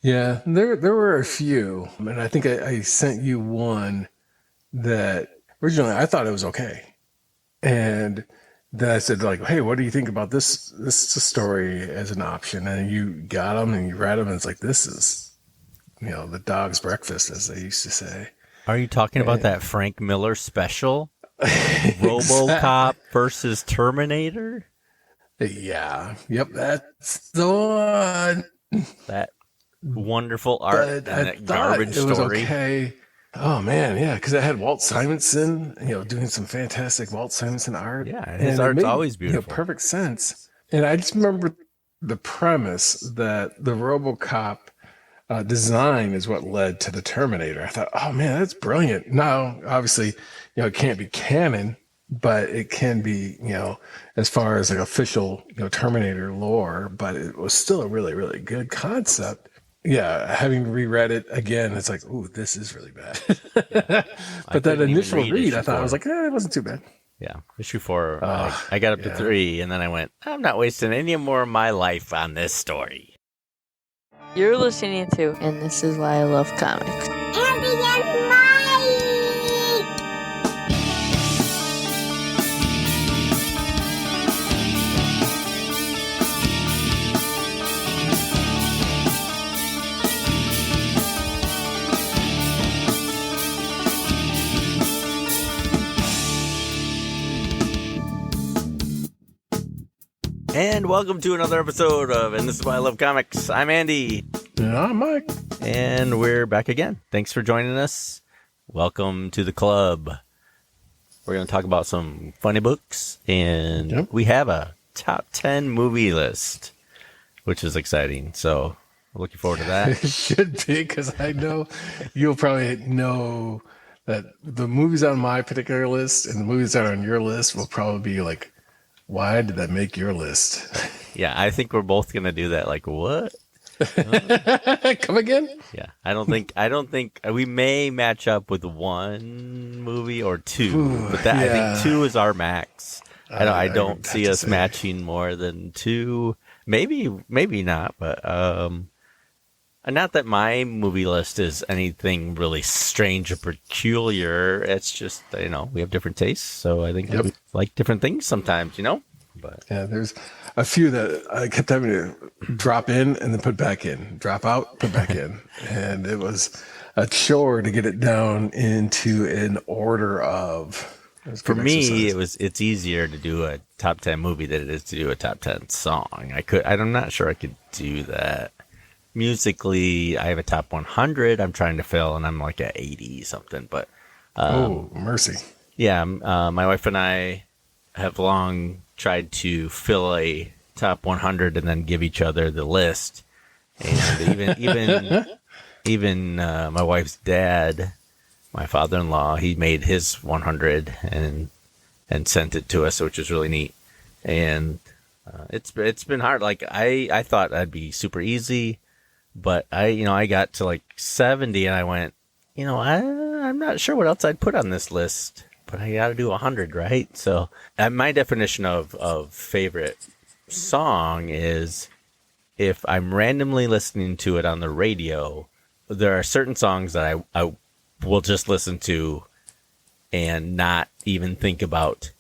Yeah, there were a few, and I think I sent you one that originally I thought it was okay, and then I said like, "Hey, what do you think about this story as an option?" And you got them and you read them, and it's like this is the dog's breakfast, as they used to say. Are you talking about And that Frank Miller special? exactly, RoboCop versus Terminator? yeah, yep, that's the one. That wonderful art But and I that thought garbage it was story. okay. Oh man, yeah, because it had Walt Simonson, doing some fantastic Walt Simonson art, Yeah, his and it art's made always beautiful. perfect sense. And I just remember the premise that the RoboCop design is what led to the Terminator. I thought, oh man, that's brilliant. Now, obviously, it can't be canon, but it can be, as far as like official, Terminator lore. But it was still a really, really good concept. Yeah, having reread it again, it's like, ooh, this is really bad. Yeah. I But that couldn't even initial read read, I issue thought I was 4. like, it wasn't too bad. Yeah, issue 4. Oh, I got up to yeah. 3, and then I went, I'm not wasting any more of my life on this story. You're listening to, and this is why I love comics. Andy and Mike! And welcome to another episode of And This Is Why I Love Comics. I'm Andy. And I'm Mike. And we're back again. Thanks for joining us. Welcome to the club. We're going to talk about some funny books. And we have a top 10 movie list, which is exciting. So we're looking forward to that. It should be, because I know you'll probably know that the movies on my particular list and the movies that are on your list will probably be like, why did that make your list? Yeah, I think we're both going to do that. Like, what? Come again? Yeah, I don't think we may match up with one movie or two, Ooh, but I yeah. think 2 is our max. I don't would see have to us say. matching more than 2. Maybe not, but not that my movie list is anything really strange or peculiar. It's just, we have different tastes, so I think we like different things sometimes, But Yeah, there's a few that I kept having to drop in and then put back in, drop out, put back in. And it was a chore to get it down into an order of. for me, it's easier to do a top 10 movie than it is to do a top 10 song. I'm not sure I could do that. Musically, I have a top 100 I'm trying to fill, and I'm like at 80 something. But oh, mercy. yeah, my wife and I have long tried to fill a top 100 and then give each other the list. And even my wife's dad, my father-in-law, he made his 100 and sent it to us, which was really neat. And it's been hard. Like I thought that'd be super easy. But I got to like 70 and I went, I'm not sure what else I'd put on this list, but I got to do 100, right? So my definition of favorite song is if I'm randomly listening to it on the radio, there are certain songs that I will just listen to and not even think about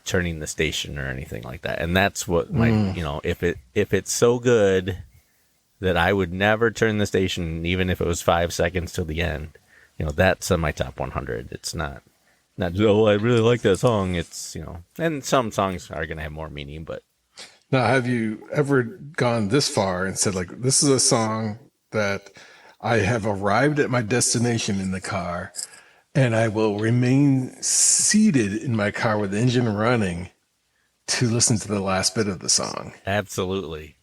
turning the station or anything like that. And that's what if it's so good that I would never turn the station, even if it was 5 seconds till the end. That's on my top 100. It's not, I really like that song. It's, and some songs are going to have more meaning, but. Now, have you ever gone this far and said, like, this is a song that I have arrived at my destination in the car, and I will remain seated in my car with the engine running to listen to the last bit of the song? Absolutely.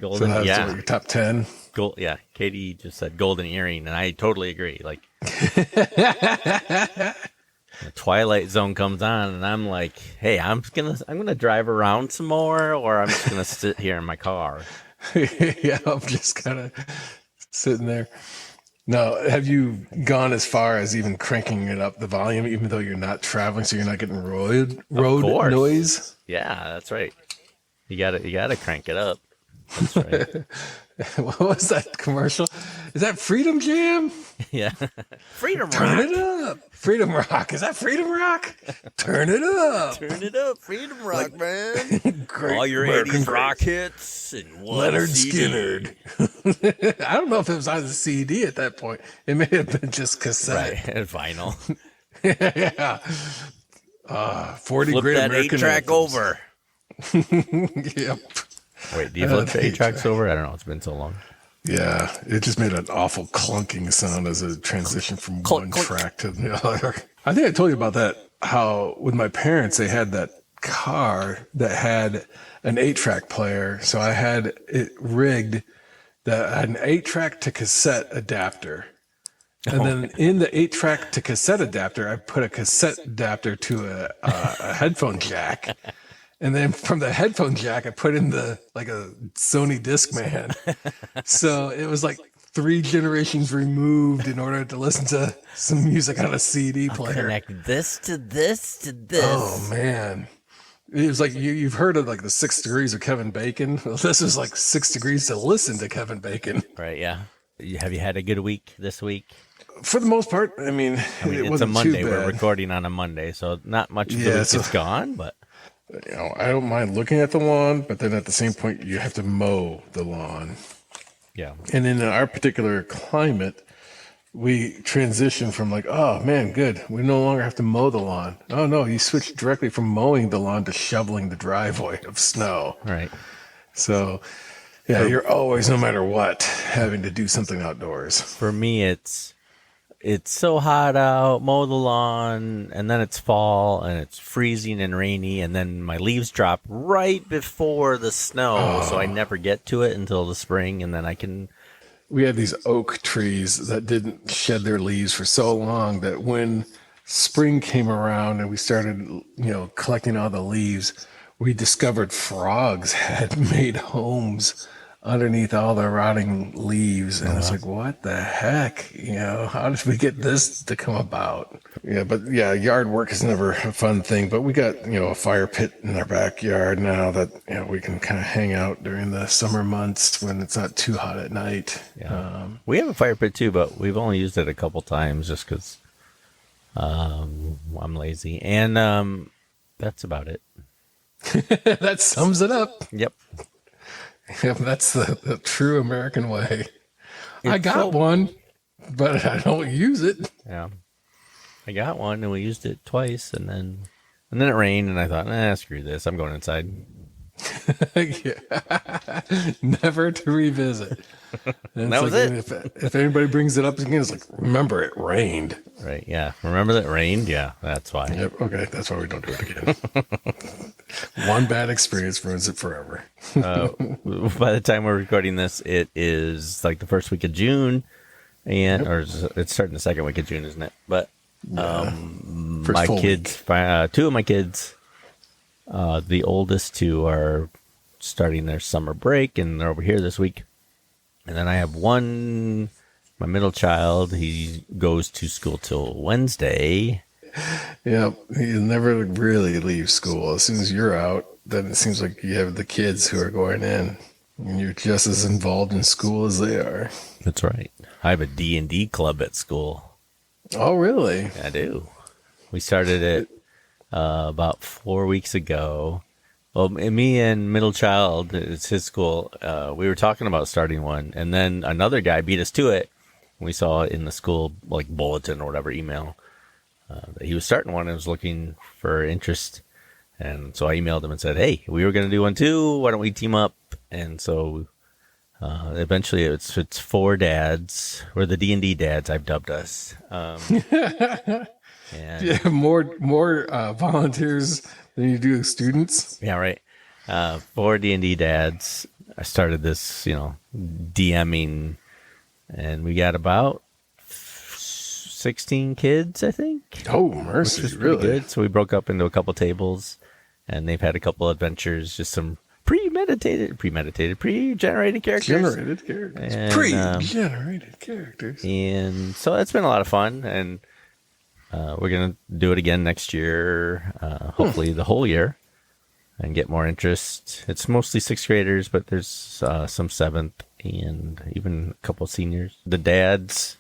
So that's what, your top 10? Yeah, Katie just said Golden Earring, and I totally agree. Like, the Twilight Zone comes on, and I'm like, hey, I'm gonna drive around some more, or I'm just gonna sit here in my car. Yeah, I'm just kind of sitting there. Now, have you gone as far as even cranking it up the volume, even though you're not traveling, so you're not getting road course. noise? Yeah, that's right. You gotta crank it up. That's right. What was that commercial? Is that Freedom Jam? Yeah. Freedom Turn Rock. it up. Freedom Rock. Is that Freedom Rock? Turn it up. Turn it up, Freedom Rock, man. Great All your American 80s greats. rock hits and one Leonard CD. Skinner. I don't know if it was on the CD at that point. It may have been just cassette. Right, and vinyl. Yeah. 40 Flip great that American 8-track anthems. over. Yep. Wait, do you flip the 8-tracks over? I don't know. It's been so long. Yeah, it just made an awful clunking sound as a transition from one clunk. track to the other. I think I told you about that, how with my parents, they had that car that had an 8-track player. So I had it rigged that I had an 8-track to cassette adapter. And then in the 8-track to cassette adapter, I put a cassette adapter to a headphone jack. And then from the headphone jack, I put in a Sony Discman. So it was like 3 generations removed in order to listen to some music on a CD player. Connect this to this to this. Oh man. It was like you've heard of like the 6 degrees of Kevin Bacon. Well, this was like 6 degrees to listen to Kevin Bacon. Right, yeah. Have you had a good week this week? For the most part, I mean it It's a wasn't Monday. too We're bad. recording on a Monday, so not much of the Yeah, week so- is gone, but You know, I don't mind looking at the lawn, but then at the same point, you have to mow the lawn. yeah. And in our particular climate, we transition from like, oh man, good. We no longer have to mow the lawn. Oh no, you switch directly from mowing the lawn to shoveling the driveway of snow. Right. So, yeah, you're always, no matter what, having to do something outdoors. For me, it's so hot out, mow the lawn, and then it's fall, and it's freezing and rainy, and then my leaves drop right before the snow, so I never get to it until the spring, and then I can... We had these oak trees that didn't shed their leaves for so long that when spring came around and we started, collecting all the leaves, we discovered frogs had made homes underneath all the rotting leaves. And it's like, what the heck? How did we get this to come about? Yeah, but yeah, yard work is never a fun thing. But we got, a fire pit in our backyard now that, we can kind of hang out during the summer months when it's not too hot at night. Yeah. We have a fire pit too, but we've only used it a couple times just because I'm lazy. And that's about it. That sums it up. Yep. Yeah, that's the true American way. I It's got so- one, but I don't use it. Yeah. I got one and we used it twice and then it rained and I thought, screw this. I'm going inside. Yeah. Never to revisit. And That it's was like, if anybody brings it up again, it's like, remember it rained. Right. Yeah. Remember that it rained? Yeah. That's why. Yep. Okay. That's why we don't do it again. One bad experience ruins it forever. By the time we're recording this, it is like the first week of June or it's starting the second week of June, isn't it? But, First my full kids, two of my kids, the oldest two are starting their summer break and they're over here this week. And then I have one, my middle child, he goes to school till Wednesday. Yeah, you never really leave school. As soon as you're out, then it seems like you have the kids who are going in. And you're just as involved in school as they are. That's right. I have a D&D club at school. Oh, really? I do. We started it about 4 weeks ago. Well, me and middle child, it's his school. We were talking about starting one, and then another guy beat us to it. We saw it in the school like bulletin or whatever email that he was starting one and was looking for interest. And so I emailed him and said, "Hey, we were going to do one too. Why don't we team up?" And so eventually, it's 4 dads. We're the D&D dads. I've dubbed us. And Yeah, more volunteers than you do students. yeah, right. 4 D&D dads. I started this, DMing, and we got about 16 kids, I think. Oh, Which mercy, was pretty really? good. So we broke up into a couple tables, and they've had a couple adventures, just some pre-generated characters. Generated characters. And, Pre-generated characters. And so it's been a lot of fun, and we're going to do it again next year, hopefully the whole year. and get more interest. It's mostly sixth graders, but there's some seventh and even a couple seniors. The dads,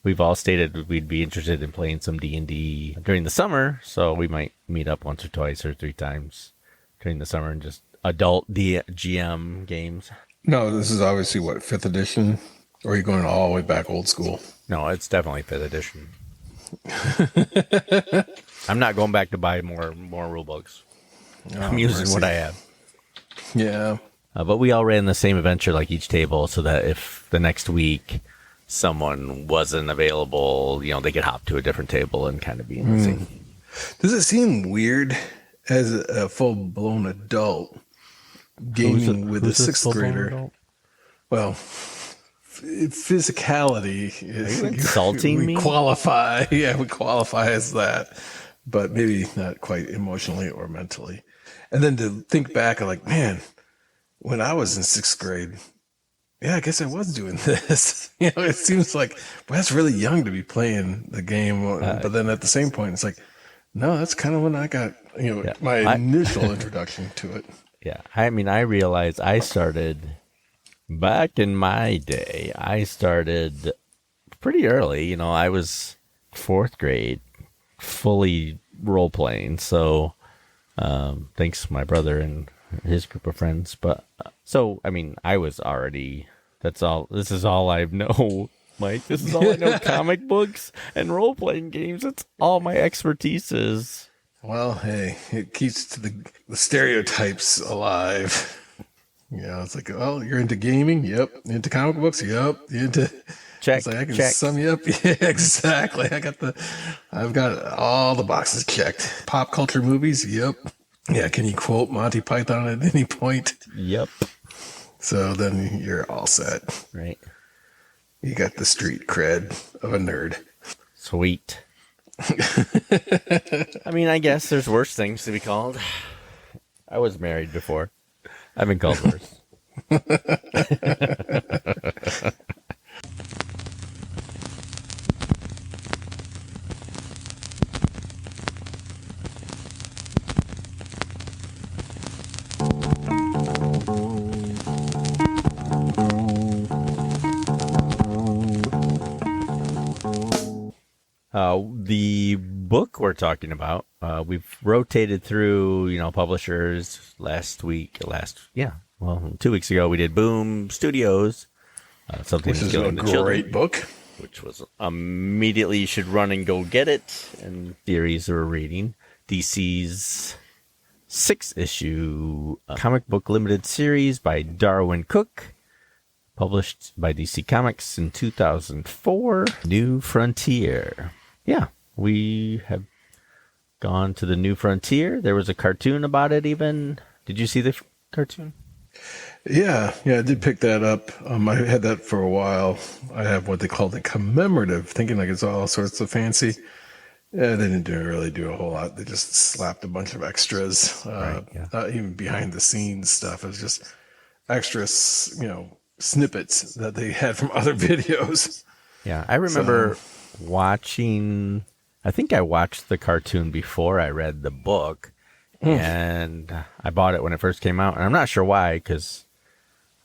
we've all stated we'd be interested in playing some D&D during the summer, so we might meet up once or twice or 3 times during the summer and just adult GM games. No, this is obviously what, 5th edition? Or are you going all the way back old school? No, it's definitely 5th edition. I'm not going back to buy more rule books. I'm using what I have. Yeah. But we all ran the same adventure like each table, so that if the next week someone wasn't available, they could hop to a different table and kind of be in the same. Does it seem weird as a full-blown adult gaming with a 6th grader? Adult? Well, physicality is insulting me? We qualify as that, but maybe not quite emotionally or mentally. And then to think back, I'm like, man, when I was in 6th grade, yeah, I guess I was doing this. It seems like, well, that's really young to be playing the game. But then at the same point, it's like, no, that's kind of when I got, my initial introduction to it. Yeah. I mean, I realized I started back in my day. I started pretty early. I was 4th grade, fully role playing. So, thanks to my brother and his group of friends. But I was already. This is all I know, Mike. This is all I know. Comic books and role playing games. That's all my expertise is. Well, hey, it keeps the stereotypes alive. It's like, oh, you're into gaming? Yep. Into comic books? Yep. You into check? I can check. sum you up. Yeah, exactly. I've got all the boxes checked. Pop culture movies? Yep. Yeah. Can you quote Monty Python at any point? Yep. So then you're all set. Right. You got the street cred of a nerd. Sweet. I guess there's worse things to be called. I was married before. I've been called worse. The book we're talking about, we've rotated through, publishers. 2 weeks ago we did Boom Studios, something Which that's is a killing the great children, book. which was immediately you should run and go get it. And theories we're reading DC's 6-issue comic book limited series by Darwyn Cooke, published by DC Comics in 2004. New Frontier. Yeah, we have gone to the New Frontier. There was a cartoon about it even. Did you see the cartoon? Yeah, I did pick that up. I had that for a while. I have what they call the commemorative, thinking like it's all sorts of fancy. Yeah, they didn't really do a whole lot. They just slapped a bunch of extras, not even behind the scenes stuff. It was just extras, snippets that they had from other videos. Yeah, I remember watching. I think I watched the cartoon before I read the book, and I bought it when it first came out. And I'm not sure why, because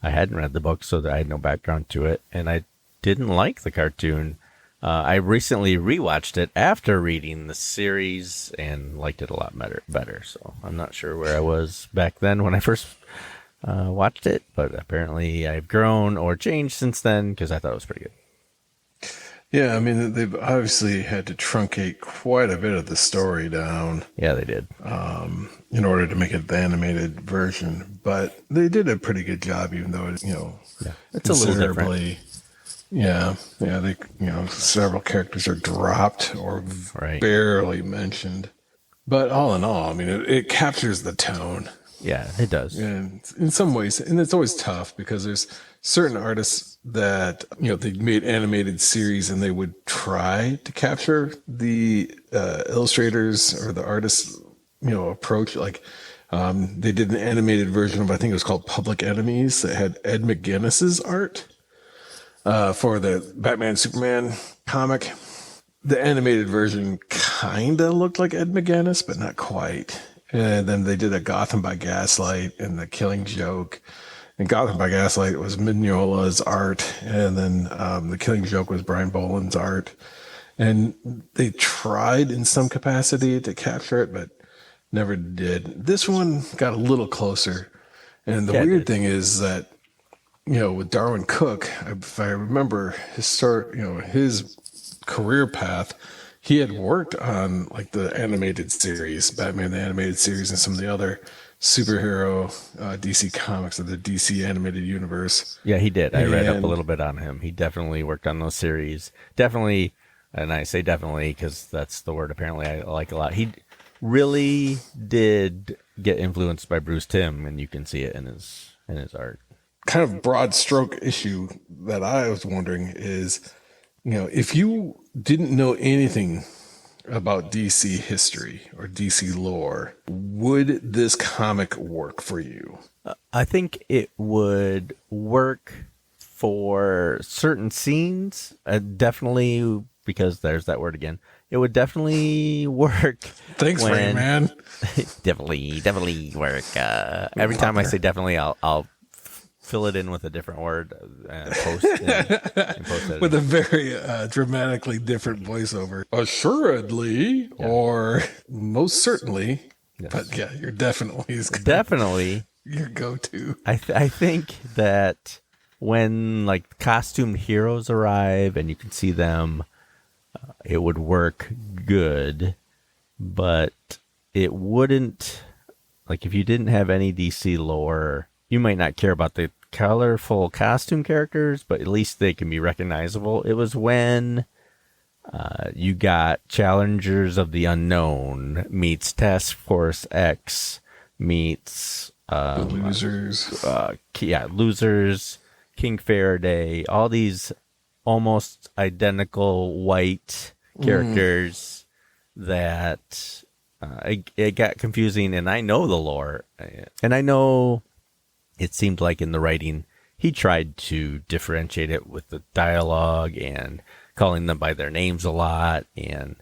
I hadn't read the book, so that I had no background to it, and I didn't like the cartoon. I recently rewatched it after reading the series and liked it a lot better. So I'm not sure where I was back then when I first watched it, but apparently I've grown or changed since then because I thought it was pretty good. Yeah, they've obviously had to truncate quite a bit of the story down. Yeah, they did. In order to make it the animated version, but they did a pretty good job, even though it's it's a little different. Yeah, they several characters are dropped or barely mentioned, but all in all, it captures the tone. Yeah, it does. And in some ways, and it's always tough because there's certain artists that, they made animated series and they would try to capture the illustrators or the artists, approach. Like they did an animated version of, I think it was called Public Enemies, that had Ed McGuinness's art for the Batman Superman comic. The animated version kind of looked like Ed McGuinness, but not quite. And then they did a Gotham by Gaslight and the Killing Joke. And Gotham by Gaslight was Mignola's art, and then the Killing Joke was Brian Boland's art. And they tried in some capacity to capture it, but never did. This one got a little closer. And the weird thing is that, with Darwyn Cooke, if I remember his career path, he had worked on like the animated series, Batman the Animated Series, and some of the other superhero DC comics of the DC animated universe. Yeah, he did. I read up a little bit on him. He definitely worked on those series. Definitely, and I say definitely because that's the word apparently I like a lot. He really did get influenced by Bruce Timm, and you can see it in his art. Kind of broad stroke issue that I was wondering is, if you didn't know anything about DC history or DC lore, would this comic work for you? I think it would work for certain scenes. Definitely, because there's that word again. It would definitely work. Thanks, Rain Man. definitely work. Every time I say definitely, I'll fill it in with a different word and post it with a very dramatically different voiceover. Assuredly, yeah. Or most certainly. Yes. But yeah, you're definitely your go-to. I think that when like costumed heroes arrive and you can see them, it would work good, but it wouldn't. Like if you didn't have any DC lore, you might not care about the colorful costume characters, but at least they can be recognizable. It was when you got Challengers of the Unknown meets Task Force X meets Losers. Losers, King Faraday, all these almost identical white characters that it got confusing. And I know the lore, and I know it seemed like in the writing he tried to differentiate it with the dialogue and calling them by their names a lot, and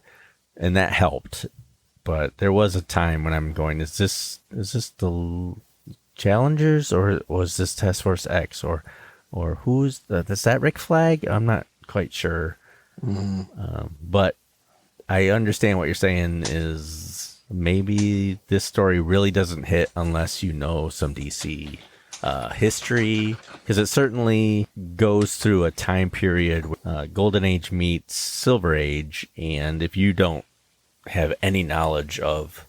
that helped. But there was a time when I'm going, is this the Challengers, or was this Task Force X, or who's is that Rick Flag? I'm not quite sure. But I understand what you're saying is maybe this story really doesn't hit unless you know some DC history, because it certainly goes through a time period. Golden Age meets Silver Age, and if you don't have any knowledge of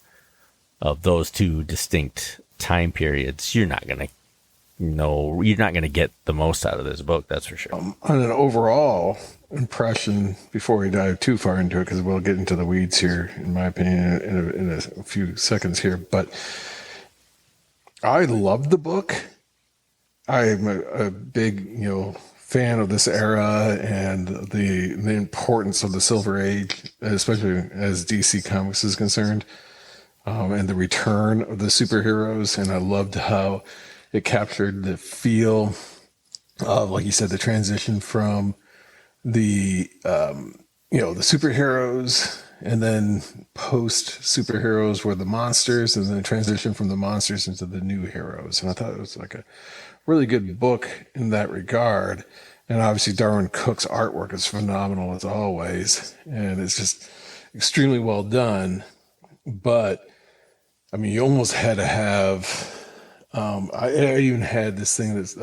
those two distinct time periods, you're not gonna get the most out of this book. That's for sure. On an overall impression, before we dive too far into it, because we'll get into the weeds here, in my opinion, in a few seconds here, but I loved the book. I'm a big, fan of this era and the importance of the Silver Age, especially as DC Comics is concerned, and the return of the superheroes. And I loved how it captured the feel of, like you said, the transition from the superheroes, and then post superheroes were the monsters, and then transition from the monsters into the new heroes. And I thought it was like a really good book in that regard. And obviously Darwyn Cooke's artwork is phenomenal as always, and it's just extremely well done. But I mean, you almost had to have I even had this thing that's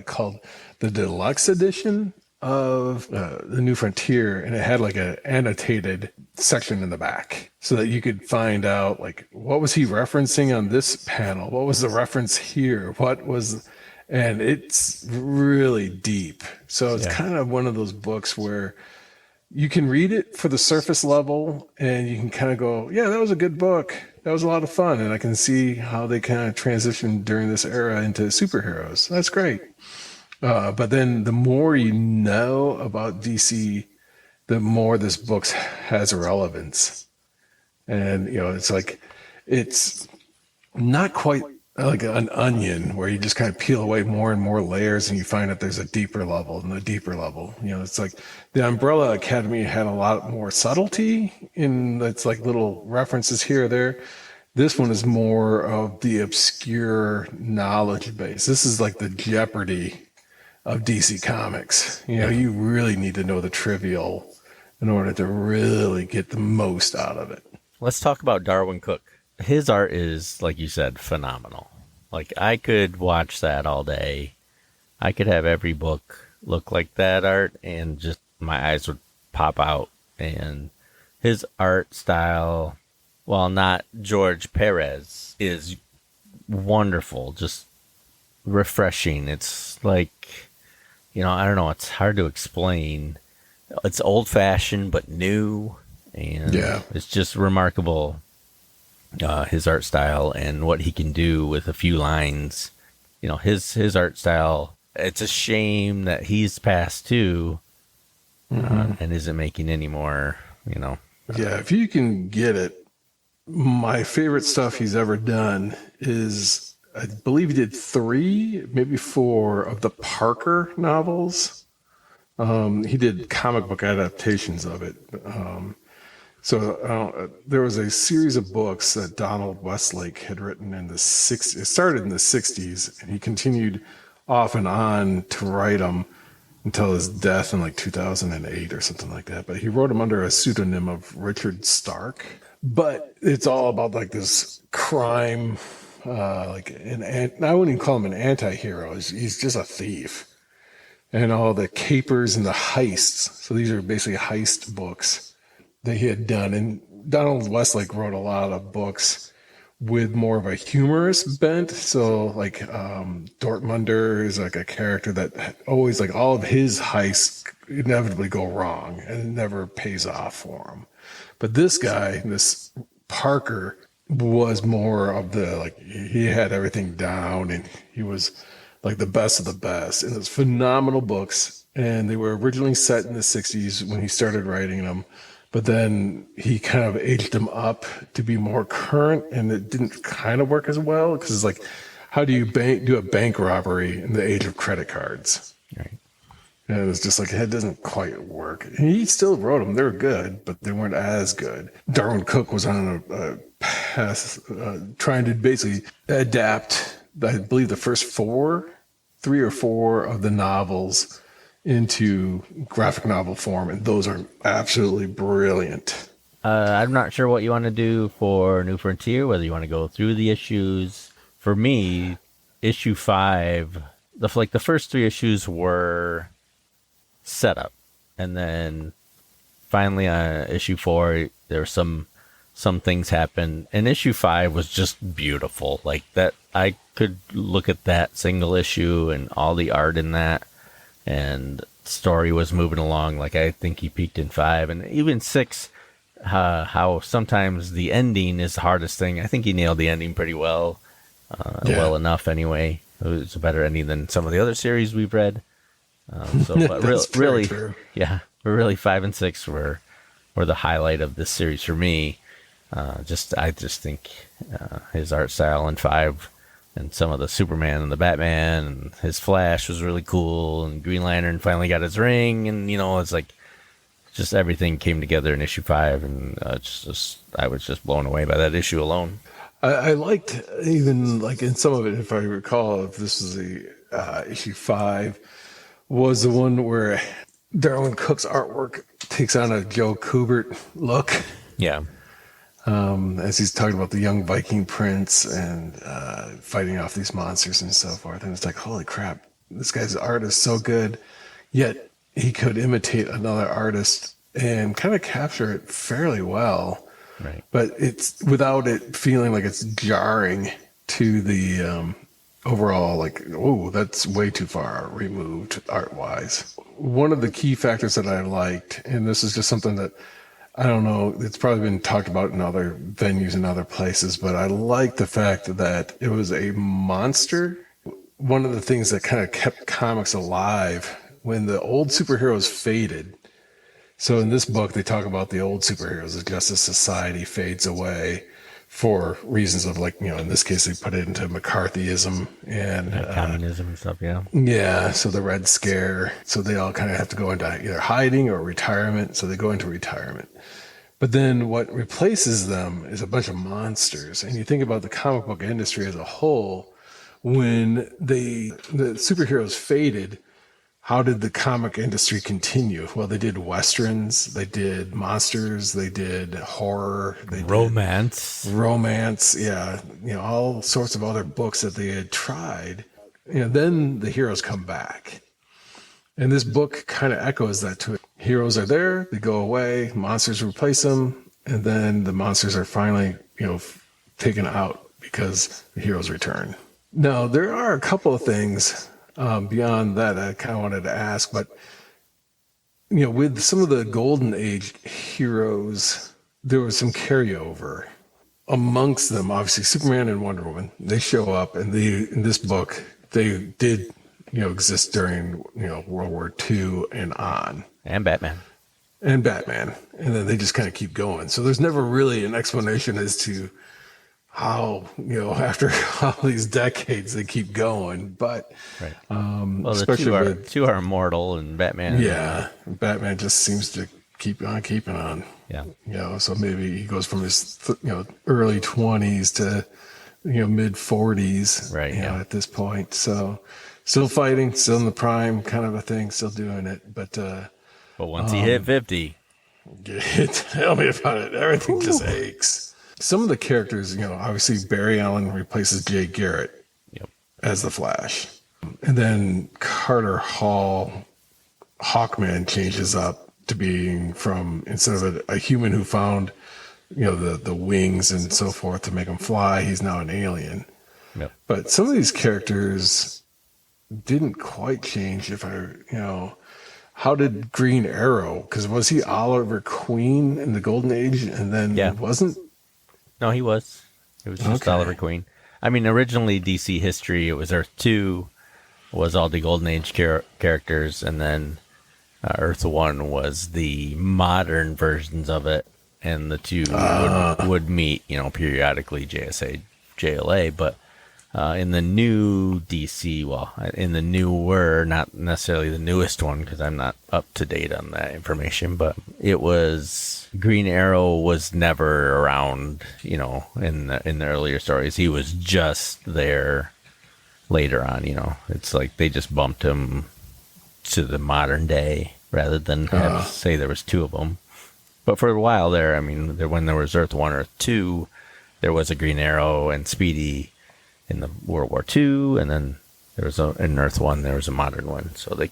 called the deluxe edition of the New Frontier, and it had like an annotated section in the back so that you could find out like what was he referencing on this panel, what was the reference here, and it's really deep. So it's kind of one of those books where you can read it for the surface level and you can kind of go, yeah, that was a good book. That was a lot of fun. And I can see how they kind of transitioned during this era into superheroes. That's great. But then the more you know about DC, the more this book has relevance. And, it's not quite like an onion where you just kind of peel away more and more layers and you find that there's a deeper level and a deeper level. It's like the Umbrella Academy had a lot more subtlety in it's like little references here or there. This one is more of the obscure knowledge base. This is like the Jeopardy of DC Comics. You know, Yeah. you really need to know the trivial in order to really get the most out of it. Let's talk about Darwyn Cooke. His art is, like you said, phenomenal. Like, I could watch that all day. I could have every book look like that art, and just my eyes would pop out. And his art style, while not George Perez, is wonderful, just refreshing. It's like, I don't know, it's hard to explain. It's old fashioned but new, and Yeah. it's just remarkable, his art style and what he can do with a few lines. His art style. It's a shame that he's passed too, and isn't making any more. Yeah, if you can get it, my favorite stuff he's ever done is, I believe he did 3, maybe 4 of the Parker novels. He did comic book adaptations of it. There was a series of books that Donald Westlake had written in the 60s. It started in the 60s, and he continued off and on to write them until his death in like 2008 or something like that. But he wrote them under a pseudonym of Richard Stark. But it's all about like this crime, I wouldn't even call him an anti-hero. He's just a thief. And all the capers and the heists. So these are basically heist books that he had done. And Donald Westlake wrote a lot of books with more of a humorous bent. So like Dortmunder is like a character that always, like, all of his heists inevitably go wrong and it never pays off for him. But this guy, this Parker, was more of the, like, he had everything down and he was like the best of the best. And it's phenomenal books. And they were originally set in the 60s when he started writing them. But then he kind of aged them up to be more current, and it didn't kind of work as well because it's like, how do you do a bank robbery in the age of credit cards? Right. And it was just like, it doesn't quite work. And he still wrote them. They were good, but they weren't as good. Darwyn Cooke was on a path trying to basically adapt, I believe, the first 3 or 4 of the novels into graphic novel form, and those are absolutely brilliant. I'm not sure what you want to do for New Frontier, whether you want to go through the issues. For me, issue 5, the first 3 issues were setup, and then finally issue 4, there were some things happened, and issue 5 was just beautiful. Like that, I could look at that single issue and all the art in that, and story was moving along. Like, I think he peaked in 5, and even 6, how sometimes the ending is the hardest thing. I think he nailed the ending pretty well, well enough anyway. It was a better ending than some of the other series we've read. But really, true. Yeah, but really 5 and 6 were the highlight of this series for me. I just think his art style in 5, and some of the Superman and the Batman and his Flash was really cool, and Green Lantern finally got his ring, and it's like just everything came together in issue 5, and I was just blown away by that issue alone. I liked, even like in some of it, if I recall, if this was the issue 5, was the one where Darwyn Cooke's artwork takes on a Joe Kubert look. Yeah. As he's talking about the young Viking prince and fighting off these monsters and so forth. And it's like, holy crap, this guy's art is so good, yet he could imitate another artist and kind of capture it fairly well. Right. But it's without it feeling like it's jarring to the overall, like, oh, that's way too far removed art-wise. One of the key factors that I liked, and this is just something that, I don't know, it's probably been talked about in other venues and other places, but I like the fact that it was a monster. One of the things that kind of kept comics alive when the old superheroes faded. So in this book, they talk about the old superheroes as Justice Society fades away for reasons of, like, in this case, they put it into McCarthyism and communism and stuff. Yeah. Yeah. So the Red Scare. So they all kind of have to go into either hiding or retirement. So they go into retirement. But then what replaces them is a bunch of monsters. And you think about the comic book industry as a whole, when the superheroes faded, how did the comic industry continue? Well, they did westerns, they did monsters, they did horror, they Romance. did romance, yeah, all sorts of other books that they had tried. Then the heroes come back. And this book kind of echoes that to it. Heroes are there, they go away, monsters replace them, and then the monsters are finally, taken out because the heroes return. Now, there are a couple of things beyond that I kind of wanted to ask, but with some of the Golden Age heroes, there was some carryover amongst them. Obviously, Superman and Wonder Woman, they show up, and in this book, they did exist during World War II and on, And Batman. and then they just kind of keep going. So there's never really an explanation as to how after all these decades they keep going, but Right. Well, the especially two are immortal, and Batman. yeah, Batman just seems to keep on keeping on. Yeah. So maybe he goes from his early 20s to mid 40s, Right, yeah. at this point. So still fighting, still in the prime kind of a thing, still doing it. But But once he hit 50, tell me about it. Everything just aches. Some of the characters, obviously Barry Allen replaces Jay Garrett yep. as the Flash. And then Carter Hall, Hawkman changes up to being from, instead of a human who found, the wings and so forth to make him fly, he's now an alien. Yep. But some of these characters didn't quite change. How did Green Arrow, because was he Oliver Queen in the Golden Age and then wasn't? No, he was. It was just Okay. Oliver Queen. I mean, originally DC history, it was Earth 2 was all the Golden Age characters, and then Earth 1 was the modern versions of it, and the two would meet, periodically, JSA, JLA, but in the new DC, in the newer, not necessarily the newest one, because I'm not up to date on that information, but it was Green Arrow was never around, in the earlier stories. He was just there later on, It's like they just bumped him to the modern day rather than say there was two of them. But for a while there, I mean, when there was Earth 1, Earth 2, there was a Green Arrow and Speedy in the World War II, and then there was in Earth 1, there was a modern one. So they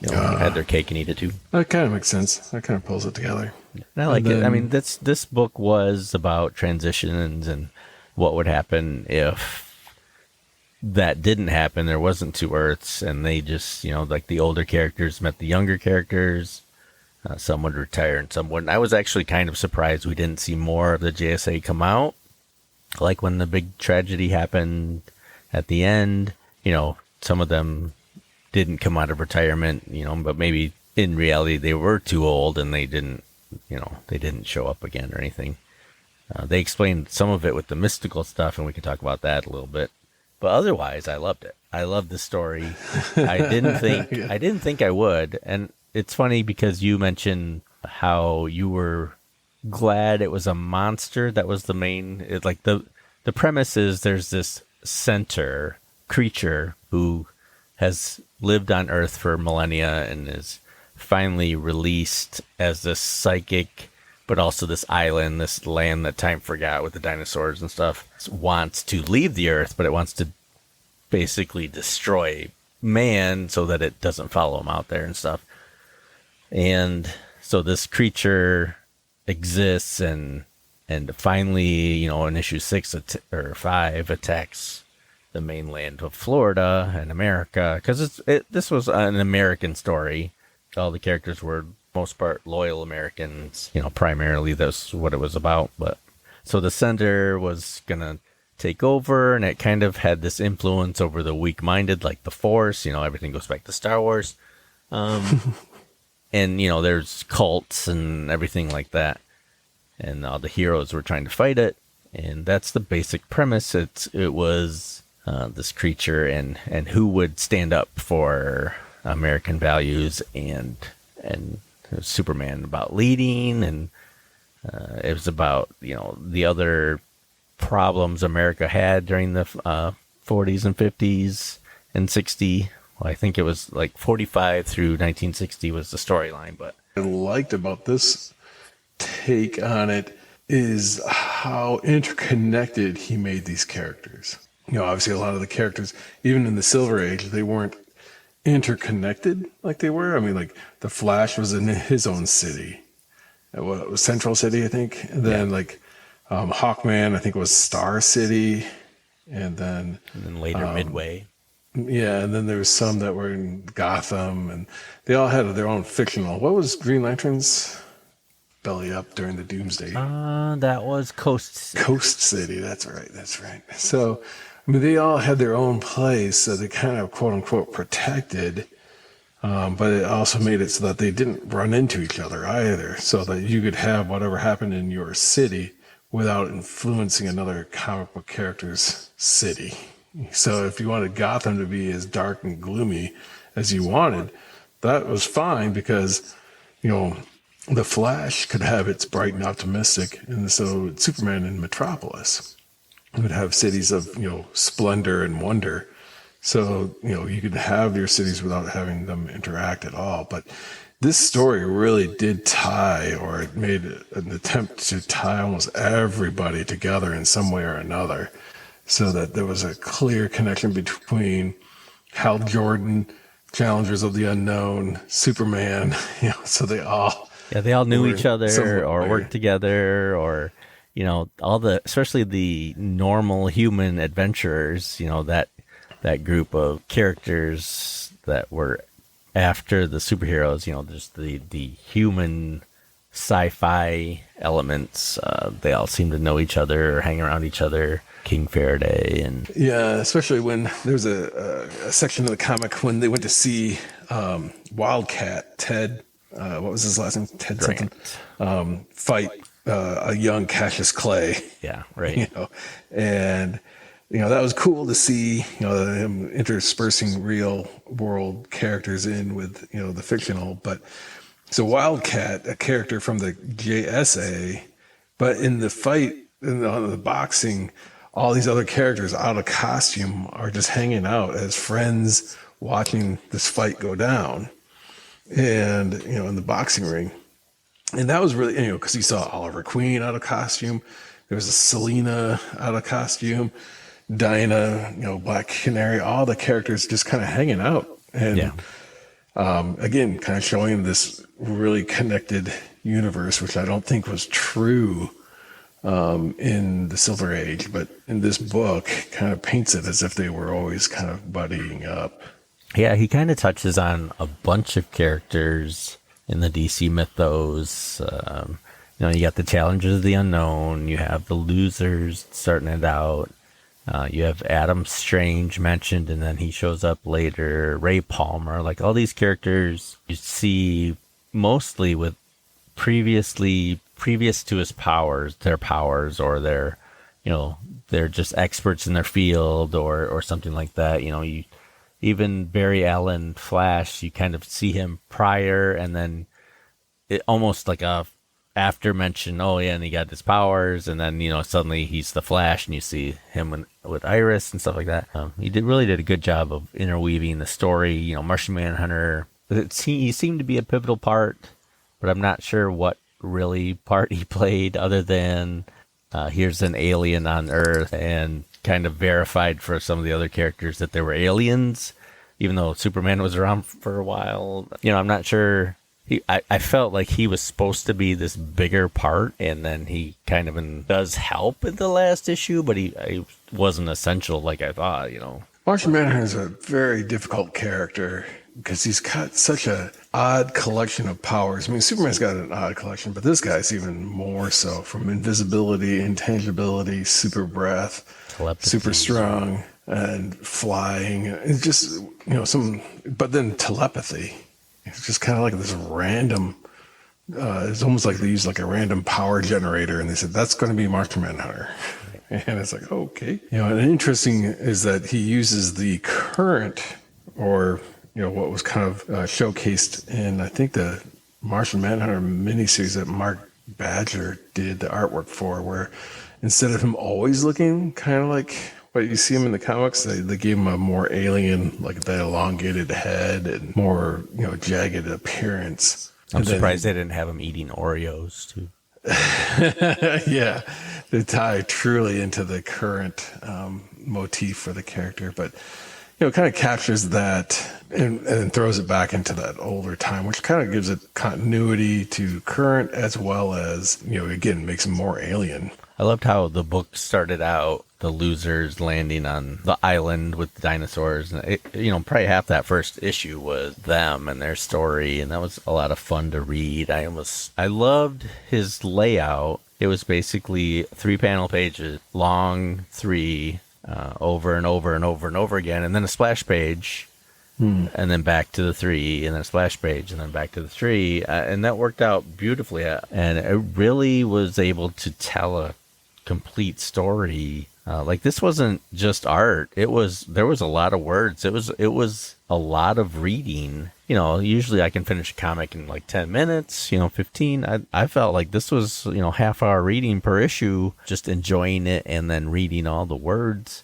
had their cake and eat it too. That kind of makes sense. That kind of pulls it together. And I like it. I mean, this book was about transitions and what would happen if that didn't happen. There wasn't two Earths, and they just, like the older characters met the younger characters. Some would retire and some wouldn't. I was actually kind of surprised we didn't see more of the JSA come out. Like when the big tragedy happened at the end, some of them didn't come out of retirement, but maybe in reality they were too old and they didn't show up again or anything. They explained some of it with the mystical stuff, and we can talk about that a little bit. But otherwise, I loved it. I loved the story. I didn't think I would. And it's funny because you mentioned how you were glad it was a monster that was the main. The premise is there's this centaur creature who has lived on Earth for millennia and is finally released as this psychic, but also this island, this land that time forgot with the dinosaurs and stuff. Wants to leave the Earth, but it wants to basically destroy man so that it doesn't follow him out there and stuff. And so this creature exists and finally, in issue 6 or 5 attacks the mainland of Florida and America, because this was an American story. All the characters were most part loyal Americans, primarily that's what it was about. But so the center was gonna take over, and it kind of had this influence over the weak-minded, like the Force. Everything goes back to Star Wars. And, there's cults and everything like that. And all the heroes were trying to fight it. And that's the basic premise. It was this creature and who would stand up for American values and Superman about leading. And It was about, the other problems America had during the 40s and 50s and 60. Well, I think it was like 45 through 1960 was the storyline, but I liked about this take on it is how interconnected he made these characters. Obviously a lot of the characters, even in the Silver Age, they weren't interconnected like they were. I mean, like the Flash was in his own city. It was Central City, I think. And then Hawkman, I think it was Star City. And then later Midway. Yeah, and then there was some that were in Gotham, and they all had their own fictional. What was Green Lantern's belly up during the Doomsday? That was Coast City. Coast City, that's right. So, I mean, they all had their own place, so they kind of, quote unquote, protected, but it also made it so that they didn't run into each other either, so that you could have whatever happened in your city without influencing another comic book character's city. So if you wanted Gotham to be as dark and gloomy as you wanted, that was fine because, the Flash could have its bright and optimistic, and so Superman in Metropolis would have cities of, splendor and wonder. So, you could have your cities without having them interact at all. But this story really did tie, or it made an attempt to tie almost everybody together in some way or another, so that there was a clear connection between Hal Jordan, Challengers of the Unknown, Superman, so they all... Yeah, they all knew each other or way. worked together or, especially the normal human adventurers, that group of characters that were after the superheroes, just the human sci-fi elements. They all seem to know each other or hang around each other. King Faraday and especially when there was a section of the comic when they went to see Wildcat Ted, what was his last name? Ted Grant. something. Fight a young Cassius Clay. Yeah, right. And that was cool to see. Him interspersing real world characters in with the fictional. But so Wildcat, a character from the JSA, but in the fight on the boxing, all these other characters out of costume are just hanging out as friends watching this fight go down. And, in the boxing ring. And that was really, because you saw Oliver Queen out of costume. There was a Selena out of costume. Dinah, Black Canary, all the characters just kind of hanging out. And again, kind of showing this really connected universe, which I don't think was true in the Silver Age, but in this book kind of paints it as if they were always kind of buddying up. Yeah, he kind of touches on a bunch of characters in the DC mythos. You got the Challengers of the Unknown. You have the Losers starting it out. You have Adam Strange mentioned, and then he shows up later. Ray Palmer, like all these characters you see mostly with previous to his powers, their powers, or they're just experts in their field or something like that. Even Barry Allen Flash, you kind of see him prior and then it almost like a after mention, and he got his powers, and then, suddenly he's the Flash and you see him with Iris and stuff like that. He really did a good job of interweaving the story. Martian Manhunter, he seemed to be a pivotal part, but I'm not sure what really part he played other than here's an alien on Earth, and kind of verified for some of the other characters that there were aliens, even though Superman was around for a while. I'm not sure. I felt like he was supposed to be this bigger part, and then he kind of does help in the last issue, but he wasn't essential like I thought, Martian Manhunter is a very difficult character because he's got such a odd collection of powers. I mean, Superman's got an odd collection, but this guy's even more so, from invisibility, intangibility, super breath, Telepathy. Super strong, and flying. It's just, but then telepathy. It's just kind of like this random, it's almost like they used like a random power generator, and they said, that's going to be Martian Manhunter. And it's like, okay. And interesting is that he uses the current, or, what was kind of showcased in, I think, the Martian Manhunter miniseries that Mark Badger did the artwork for, where instead of him always looking kind of like what you see him in the comics, they gave him a more alien, like that elongated head and more, jagged appearance. I'm surprised they didn't have him eating Oreos too. Yeah, they tie truly into the current motif for the character, but it kind of captures that and throws it back into that older time, which kind of gives it continuity to current as well as, again, makes him more alien. I loved how the book started out, the losers landing on the island with the dinosaurs. And probably half that first issue was them and their story, and that was a lot of fun to read. I loved his layout. It was basically 3-panel pages, long 3, over and over and over and over again, and then a splash page, and then back to the 3, and then a splash page, and then back to the 3, and that worked out beautifully. And it really was able to tell a complete story. Like, this wasn't just art. There was a lot of words. It was a lot of reading. Usually I can finish a comic in like 10 minutes, 15. I felt like this was, half-hour reading per issue, just enjoying it and then reading all the words.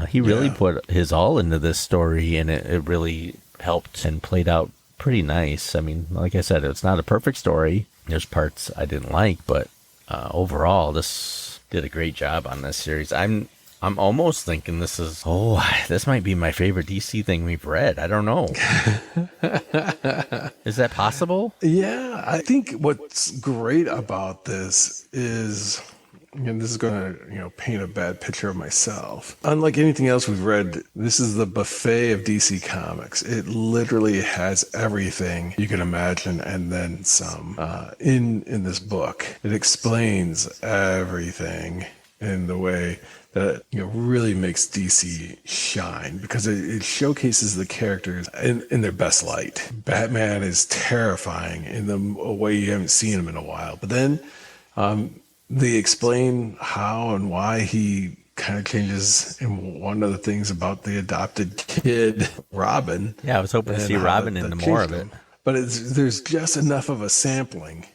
He really put his all into this story, and it really helped and played out pretty nice. I mean, like I said, it's not a perfect story. There's parts I didn't like, but overall, this did a great job on this series. I'm almost thinking this might be my favorite DC thing we've read. I don't know. Is that possible? Yeah, I think what's great about this is, and this is going to, paint a bad picture of myself. Unlike anything else we've read, this is the buffet of DC Comics. It literally has everything you can imagine and then some. In this book, it explains everything in the way that really makes DC shine, because it showcases the characters in their best light. Batman is terrifying in a way you haven't seen him in a while, but then they explain how and why he kind of changes. And one of the things about the adopted kid, Robin. Yeah, I was hoping to see Robin into more of it. But there's just enough of a sampling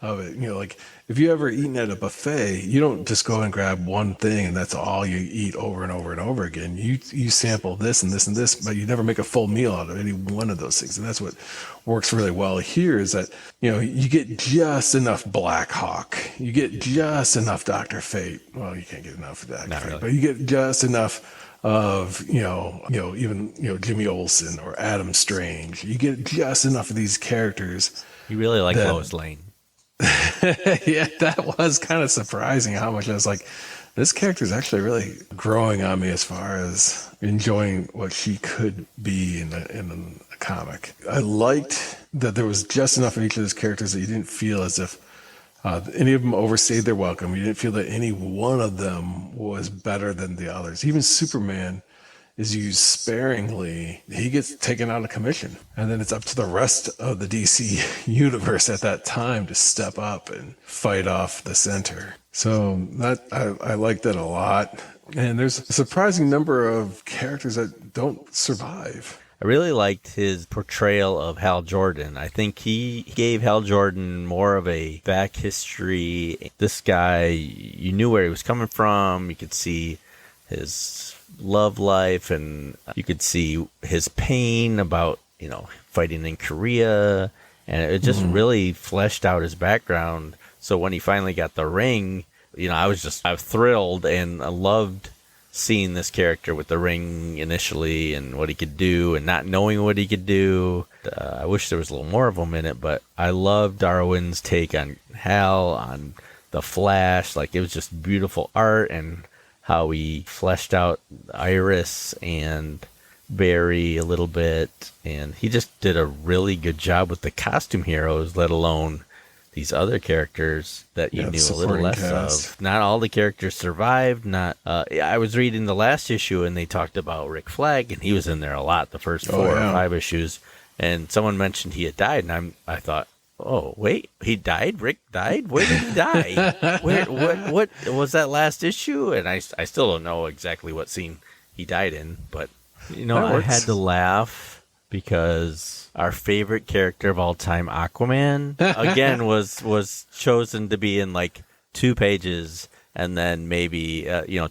of it. Like, if you ever eaten at a buffet, you don't just go and grab one thing and that's all you eat over and over and over again. You sample this and this and this, but you never make a full meal out of any one of those things. And that's what works really well here, is that, you get just enough Black Hawk. You get just enough Dr. Fate. Well, you can't get enough of Dr. Fate, but you get just enough of, even, Jimmy Olsen or Adam Strange. You get just enough of these characters. You really like Lois Lane. Yeah, that was kind of surprising how much I was like, this character is actually really growing on me as far as enjoying what she could be in a comic. I liked that there was just enough of each of those characters that you didn't feel as if any of them overstayed their welcome. You didn't feel that any one of them was better than the others. Even Superman is used sparingly. He gets taken out of commission, and then it's up to the rest of the DC universe at that time to step up and fight off the center. So that I like that a lot. And there's a surprising number of characters that don't survive. I really liked his portrayal of Hal Jordan. I think he gave Hal Jordan more of a back history. This guy, you knew where he was coming from. You could see his love life, and you could see his pain about, fighting in Korea, and it just really fleshed out his background. So when he finally got the ring, I was thrilled, and I loved seeing this character with the ring initially and what he could do and not knowing what he could do. I wish there was a little more of him in it, but I love Darwyn's take on Hal, on the Flash. Like, it was just beautiful art, and how he fleshed out Iris and Barry a little bit. And he just did a really good job with the costume heroes, let alone these other characters that you knew a little less of. Not all the characters survived. I was reading the last issue, and they talked about Rick Flag, and he was in there a lot, the first 4 or 5 issues. And someone mentioned he had died, and I thought, oh, wait, he died? Rick died? Where did he die? What was that last issue? And I still don't know exactly what scene he died in, but, I had to laugh because our favorite character of all time, Aquaman, again was chosen to be in like 2 pages and then maybe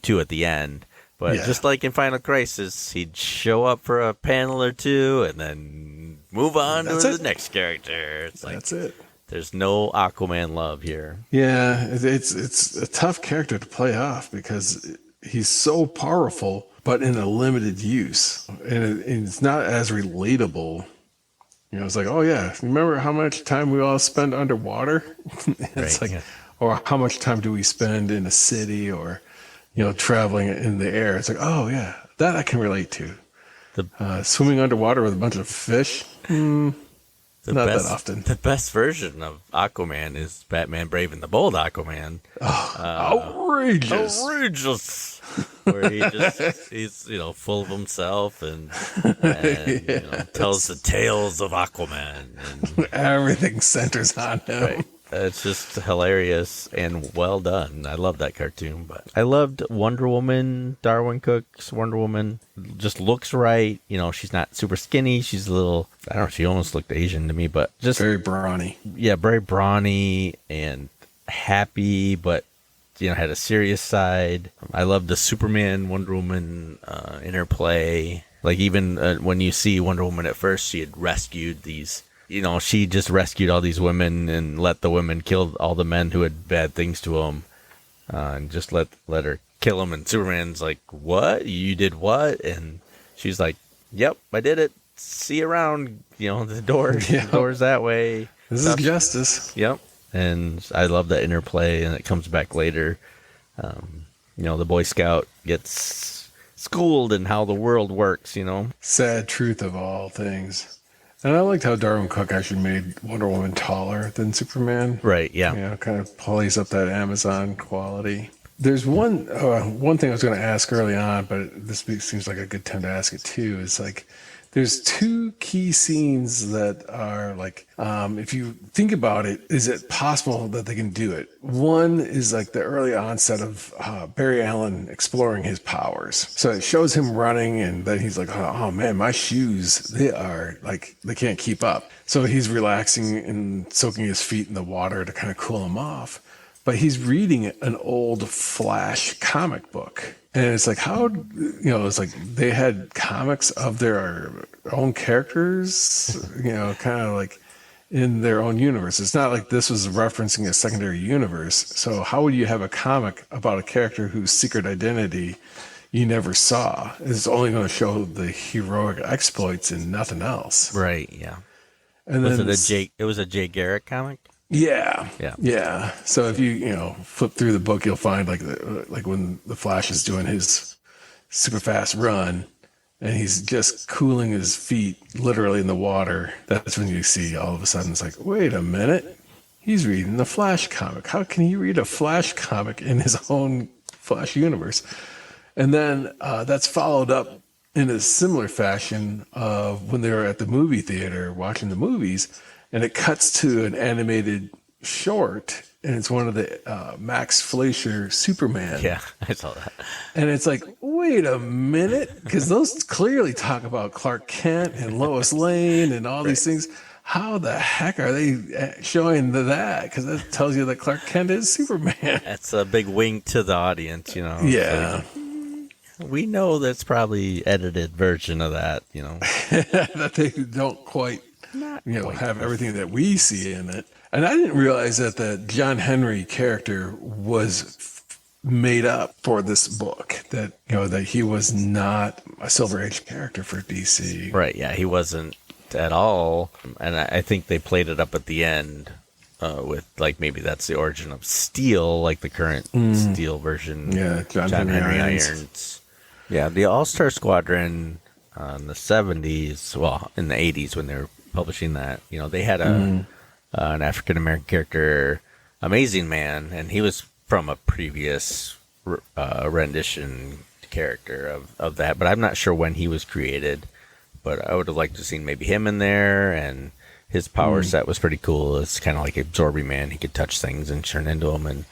2 at the end. But just like in Final Crisis, he'd show up for a panel or 2 and then move on to the next character. It's like, that's it. There's no Aquaman love here. Yeah, it's a tough character to play off because he's so powerful, but in a limited use, and it's not as relatable. It's like, oh yeah, remember how much time we all spend underwater? It's Right, like, or how much time do we spend in a city or traveling in the air? It's like, oh yeah, that I can relate to. Swimming underwater with a bunch of fish. Not that often. The best version of Aquaman is Batman Brave and the Bold Aquaman. Outrageous. Outrageous. Where he's full of himself and tells the tales of Aquaman. And, everything centers on him. Right. It's just hilarious and well done. I love that cartoon. But I loved Wonder Woman, Darwyn Cooke's Wonder Woman. Just looks right. She's not super skinny. She's a little, I don't know, she almost looked Asian to me, but just very brawny. Yeah, very brawny and happy, but had a serious side. I loved the Superman Wonder Woman interplay. Like even when you see Wonder Woman at first, she had rescued these. She just rescued all these women and let the women kill all the men who had bad things to them, and just let her kill them. And Superman's like, "What? You did what?" And she's like, "Yep, I did it. See you around. The door's that way. This is justice." Yep. And I love that interplay, and it comes back later. The Boy Scout gets schooled in how the world works. Sad truth of all things. And I liked how Darwyn Cooke actually made Wonder Woman taller than Superman. Right, yeah. Kind of plays up that Amazon quality. There's one thing I was going to ask early on, but this seems like a good time to ask it too. It's like there's 2 key scenes that are like, if you think about it, is it possible that they can do it? One is like the early onset of Barry Allen exploring his powers. So it shows him running, and then he's like, oh man, my shoes, they can't keep up. So he's relaxing and soaking his feet in the water to kind of cool him off. But he's reading an old Flash comic book. And it's like, it's like they had comics of their own characters, kind of like in their own universe. It's not like this was referencing a secondary universe. So how would you have a comic about a character whose secret identity you never saw? It's only going to show the heroic exploits and nothing else. Right, yeah. And was it was a Jay Garrick comic? Yeah. So if you flip through the book, you'll find like when the Flash is doing his super fast run, and he's just cooling his feet literally in the water. That's when you see all of a sudden it's like, wait a minute, he's reading the Flash comic. How can he read a Flash comic in his own Flash universe? And then that's followed up in a similar fashion of when they were at the movie theater watching the movies. And it cuts to an animated short, and it's one of the Max Fleischer Superman. Yeah, I saw that. And it's like, wait a minute, because those clearly talk about Clark Kent and Lois Lane and all these things. How the heck are they showing that? Because that tells you that Clark Kent is Superman. That's a big wink to the audience, Yeah. So we know that's probably edited version of that, that they don't quite have everything that we see in it. And I didn't realize that the John Henry character was made up for this book, that he was not a Silver Age character for DC. Right, yeah, he wasn't at all. And I think they played it up at the end with like maybe that's the origin of Steel, like the current Steel version. Yeah, John Henry Irons. Yeah, the All-Star Squadron in the 70s, well, in the 80s when they were publishing that, they had an African American character, Amazing Man, and he was from a previous rendition character of that, but I'm not sure when he was created. But I would have liked to have seen maybe him in there, and his power set was pretty cool. It's kind of like Absorbing Man; he could touch things and turn into them, and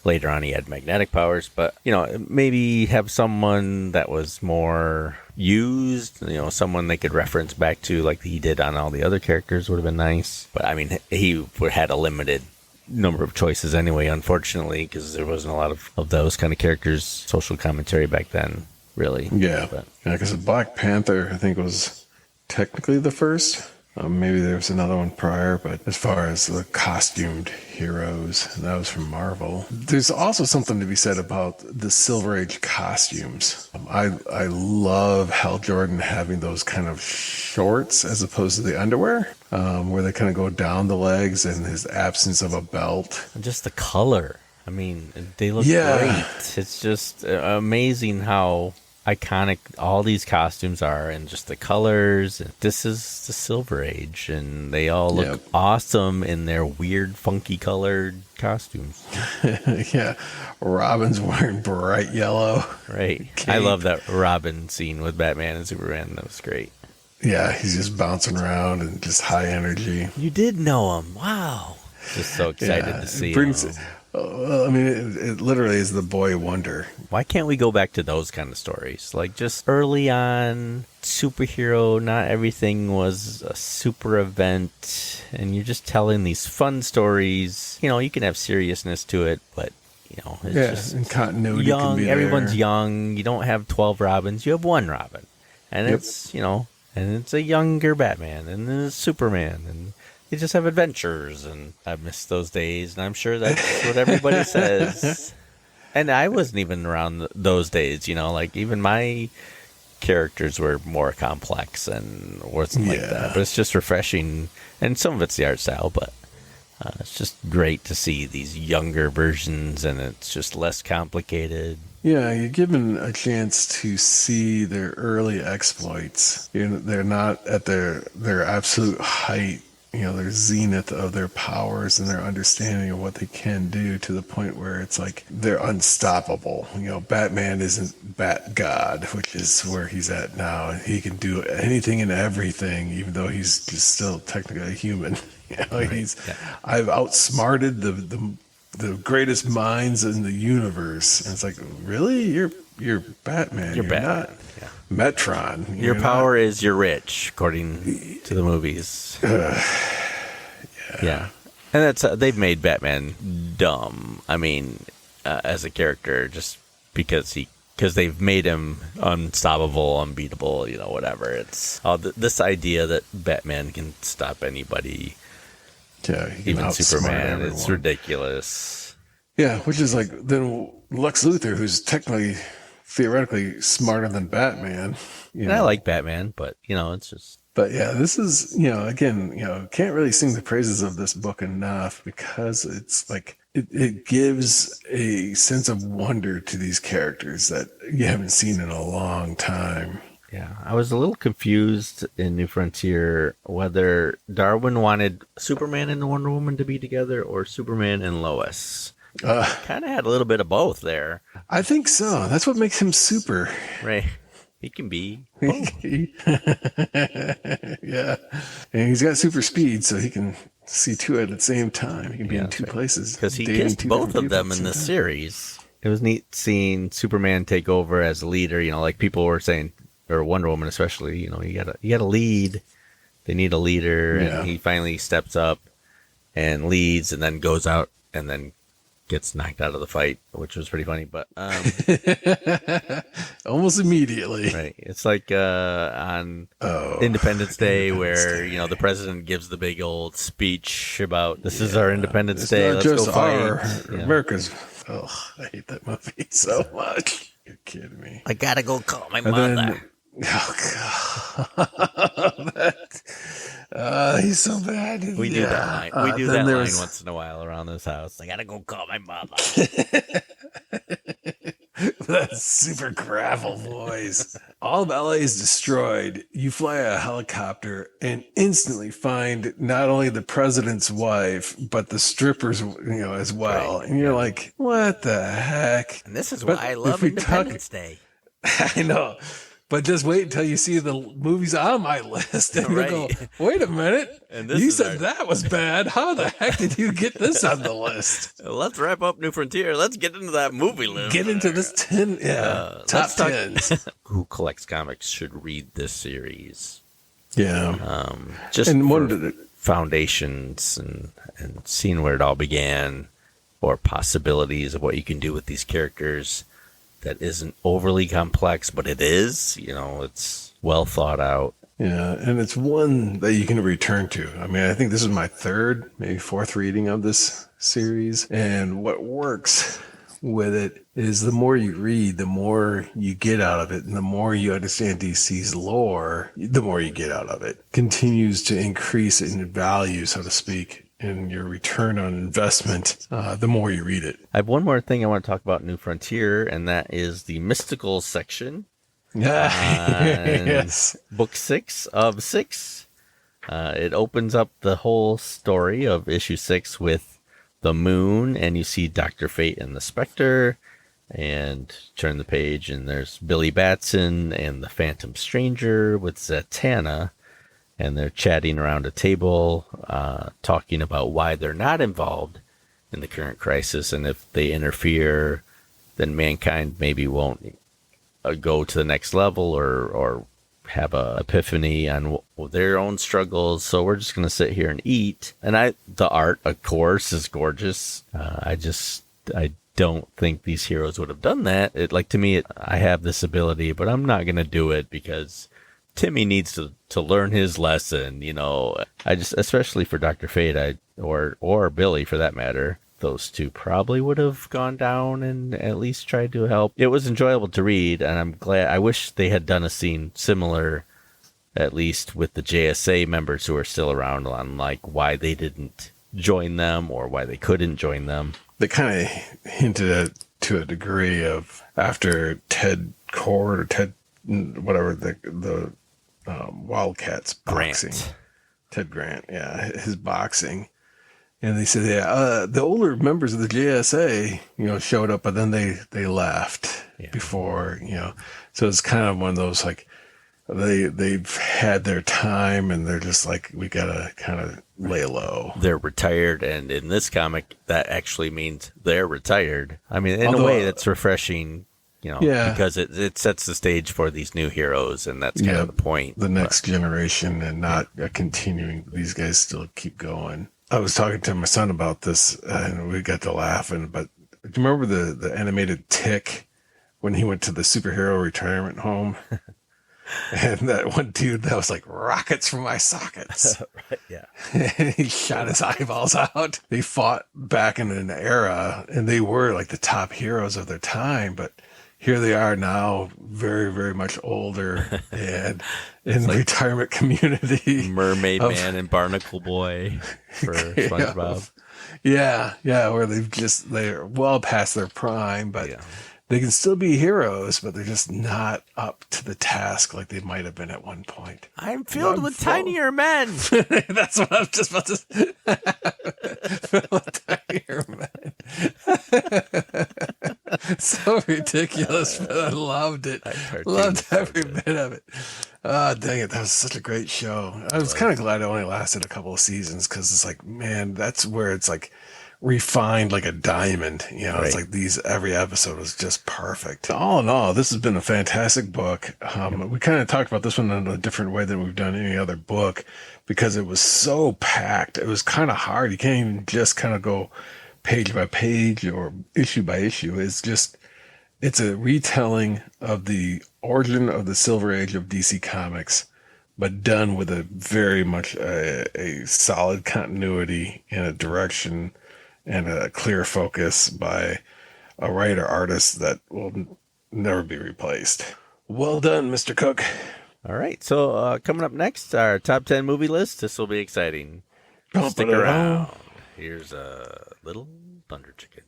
later on he had magnetic powers, but, maybe have someone that was more used, someone they could reference back to like he did on all the other characters would have been nice. But I mean, he had a limited number of choices anyway, unfortunately, because there wasn't a lot of those kind of characters, social commentary back then, really. Yeah. But Because Black Panther, I think, was technically the first. Maybe there was another one prior, but as far as the costumed heroes, that was from Marvel. There's also something to be said about the Silver Age costumes. I love Hal Jordan having those kind of shorts as opposed to the underwear, where they kind of go down the legs, and his absence of a belt. just the color. I mean, they look Yeah. great. It's just amazing how iconic all these costumes are, and just the colors. This is the Silver Age, and they all look awesome in their weird, funky colored costumes. Yeah. Robin's wearing bright yellow. Right. Cape. I love that Robin scene with Batman and Superman. That was great. Yeah, he's just bouncing around and just high energy. You did know him. Wow. Just so excited to see him. Well, I mean, it literally is the boy wonder. Why can't we go back to those kind of stories? Like, just early on, superhero, not everything was a super event, and you're just telling these fun stories. You can have seriousness to it, but, it's just and continuity young. can be Everyone's there. young. You don't have 12 Robins. You have one Robin. And it's, and it's a younger Batman, and then it's Superman, and they just have adventures, and I miss those days, and I'm sure that's what everybody says. And I wasn't even around those days, like even my characters were more complex and wasn't like that. But it's just refreshing, and some of it's the art style, but it's just great to see these younger versions, and it's just less complicated. Yeah, you're given a chance to see their early exploits. They're not at their absolute height, their zenith of their powers and their understanding of what they can do, to the point where it's like they're unstoppable. Batman isn't Bat God, which is where he's at now. He can do anything and everything, even though he's just still technically a human. I've outsmarted the greatest minds in the universe, and it's like, really, you're Batman. You're Batman. not Metron. Your power is you're rich, according to the movies. Yeah. And that's they've made Batman dumb. I mean, as a character, just because they've made him unstoppable, unbeatable, whatever. It's this idea that Batman can stop anybody, even Superman. Everyone. It's ridiculous. Yeah, which is like then Lex Luthor, who's theoretically smarter than Batman. And I like Batman, but it's just. But yeah, this is, again, can't really sing the praises of this book enough, because it's like it gives a sense of wonder to these characters that you haven't seen in a long time. Yeah, I was a little confused in New Frontier whether Darwyn wanted Superman and Wonder Woman to be together or Superman and Lois. Kind of had a little bit of both there. I think so. That's what makes him super. Right. He can be. Yeah. And he's got super speed, so he can see two at the same time. He can be in two places. Because he dating kissed two both different of them people in at the same time. series. It was neat seeing Superman take over as a leader, like people were saying, or Wonder Woman especially, you gotta lead. They need a leader, and he finally steps up and leads, and then goes out and then gets knocked out of the fight, which was pretty funny. But almost immediately, right? It's like on Independence Day, where the president gives the big old speech about this is our Independence Day. Not Let's just go fight. America's. Oh, I hate that movie so much. You're kidding me. I gotta go call my And mother. then, he's so bad. We do that line. We do then that there's- line once in a while around this house. I gotta go call my mother. That super gravel voice. All of LA is destroyed. You fly a helicopter and instantly find not only the president's wife, but the strippers, as well. Right. And you're like, what the heck? And this is But why I if love we Independence Day. I know. but just wait until you see the movies on my list, and you'll go, Right. wait a minute, And this you is said that was bad. How the heck did you get this on the list? Let's wrap up New Frontier. Let's get into that movie list. Get into this 10, top let's talk- 10s. Who collects comics should read this series. Yeah. Just And for one of the- foundations and seeing where it all began, or possibilities of what you can do with these characters that isn't overly complex, but it is. It's well thought out. Yeah, and it's one that you can return to. I mean, I think this is my third, maybe fourth reading of this series. And what works with it is the more you read, the more you get out of it. And the more you understand DC's lore, the more you get out of it. Continues to increase in value, so to speak, in your return on investment, the more you read it. I have one more thing I want to talk about New Frontier, and that is the mystical section. Yes. Book 6 of 6. It opens up the whole story of issue 6 with the moon, and you see Dr. Fate and the Spectre, and turn the page, and there's Billy Batson and the Phantom Stranger with Zatanna, and they're chatting around a table, talking about why they're not involved in the current crisis, and if they interfere, then mankind maybe won't go to the next level or have a epiphany on their own struggles. So we're just going to sit here and eat. And the art, of course, is gorgeous. I don't think these heroes would have done that. To me, I have this ability, but I'm not going to do it because Timmy needs to learn his lesson. Especially for Dr. Fate, or Billy for that matter, those two probably would have gone down and at least tried to help. It was enjoyable to read, and I'm glad. I wish they had done a scene similar, at least with the JSA members who are still around, on why they didn't join them or why they couldn't join them. They kind of hinted at, to a degree, of after Ted Cord or Ted, whatever, the Wildcats boxing. Grant. Ted Grant, yeah, his boxing. And they said, the older members of the JSA, showed up, but then they left before, So it's kind of one of those, they've had their time and they're just we got to kind of lay low. They're retired, and in this comic, that actually means they're retired. I mean, in a way, that's refreshing, because it sets the stage for these new heroes, and that's kind of the point. The next generation, and not continuing. These guys still keep going. I was talking to my son about this, and we got to laughing. But do you remember the animated Tick when he went to the superhero retirement home? And that one dude that was like, rockets from my sockets. Right, yeah. And he shot his eyeballs out. They fought back in an era, and they were the top heroes of their time. But here they are now, very, very much older and in the retirement community. Mermaid Man and Barnacle Boy for SpongeBob. Yeah, where they're well past their prime, but they can still be heroes, but they're just not up to the task like they might have been at one point. I'm filled with tinier men. That's what I was just about to say. Filled with tinier men. So ridiculous, but I loved it. Loved every bit of it. Oh, dang it. That was such a great show. I was kind of glad it only lasted a couple of seasons, because it's man, that's where it's refined like a diamond. It's these, every episode was just perfect. All in all, this has been a fantastic book. We kind of talked about this one in a different way than we've done any other book, because it was so packed. It was kind of hard. You can't even just kind of go page by page or issue by issue. It's a retelling of the origin of the Silver Age of DC Comics, but done with a very much a solid continuity and a direction and a clear focus by a writer-artist that will never be replaced. Well done, Mr. Cooke. All right, so coming up next, our top 10 movie list. This will be exciting. Stick around. Here's a little Thunder Chicken.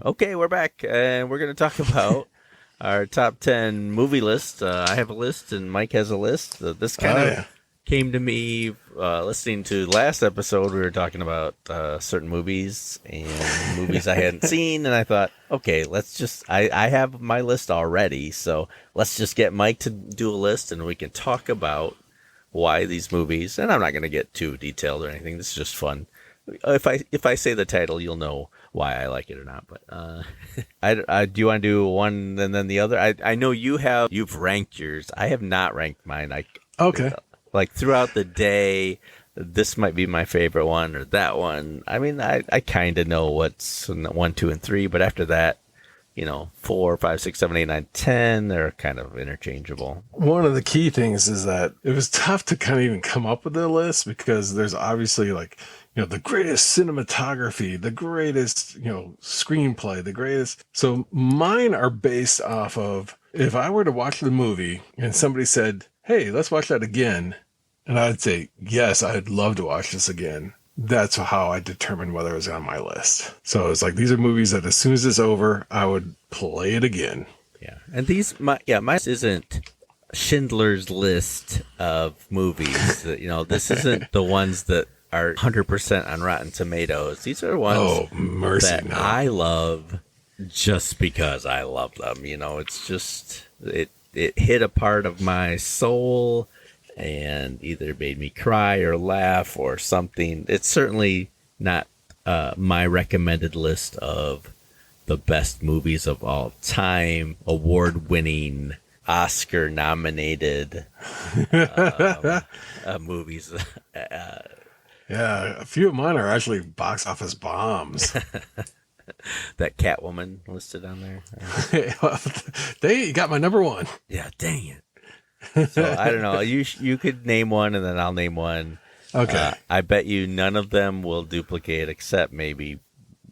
Okay, we're back, and we're going to talk about our top 10 movie list. I have a list and Mike has a list. This kind of yeah. came to me listening to last episode. We were talking about certain movies and movies I hadn't seen, and I thought, okay, I have my list already, so let's just get Mike to do a list, and we can talk about why these movies. And I'm not going to get too detailed or anything. This is just fun. If I say the title, you'll know why I like it or not. But I do you want to do one and then the other? I know you've ranked yours. I have not ranked mine. Okay. Like throughout the day, this might be my favorite one or that one. I mean, I kind of know what's 1, 2, and 3, but after that, 4, 5, 6, 7, 8, 9, 10, they're kind of interchangeable. One of the key things is that it was tough to kind of even come up with a list because there's obviously like, the greatest cinematography, the greatest, screenplay, the greatest. So mine are based off of if I were to watch the movie and somebody said, hey, let's watch that again. And I'd say, yes, I'd love to watch this again. That's how I determined whether it was on my list. So it's like, these are movies that as soon as it's over, I would play it again. Yeah. And mine isn't Schindler's List of movies. This isn't the ones that are 100% on Rotten Tomatoes. These are ones I love just because I love them. It's just, it hit a part of my soul and either made me cry or laugh or something. It's certainly not my recommended list of the best movies of all time, award-winning, Oscar-nominated movies. Yeah, a few of mine are actually box office bombs. That Catwoman listed on there. They got my number one. Yeah, dang it. So I don't know. You could name one, and then I'll name one. Okay. I bet you none of them will duplicate, except maybe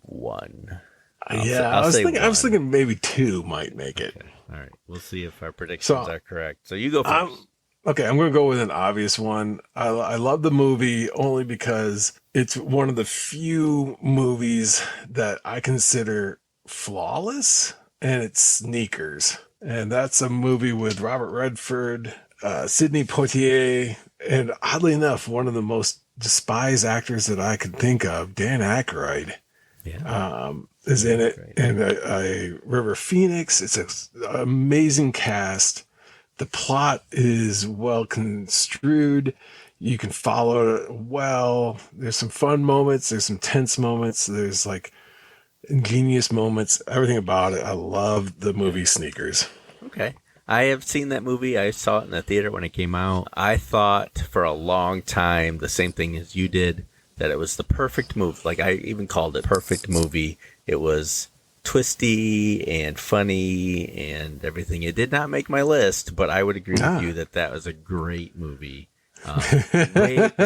one. I was thinking maybe 2 might make it. Okay. All right, we'll see if our predictions are correct. So you go first. Okay, I'm going to go with an obvious one. I love the movie only because it's one of the few movies that I consider flawless, and it's Sneakers. And that's a movie with Robert Redford, Sidney Poitier, and oddly enough, one of the most despised actors that I could think of, Dan Aykroyd, is in it. Right. And River Phoenix. It's an amazing cast. The plot is well construed. You can follow it well. There's some fun moments. There's some tense moments. There's like ingenious moments. Everything about it. I love the movie Sneakers. Okay. I have seen that movie. I saw it in the theater when it came out. I thought for a long time the same thing as you did, that it was the perfect movie. Like I even called it perfect movie. It was twisty and funny and everything. It did not make my list, but I would agree with you that was a great movie.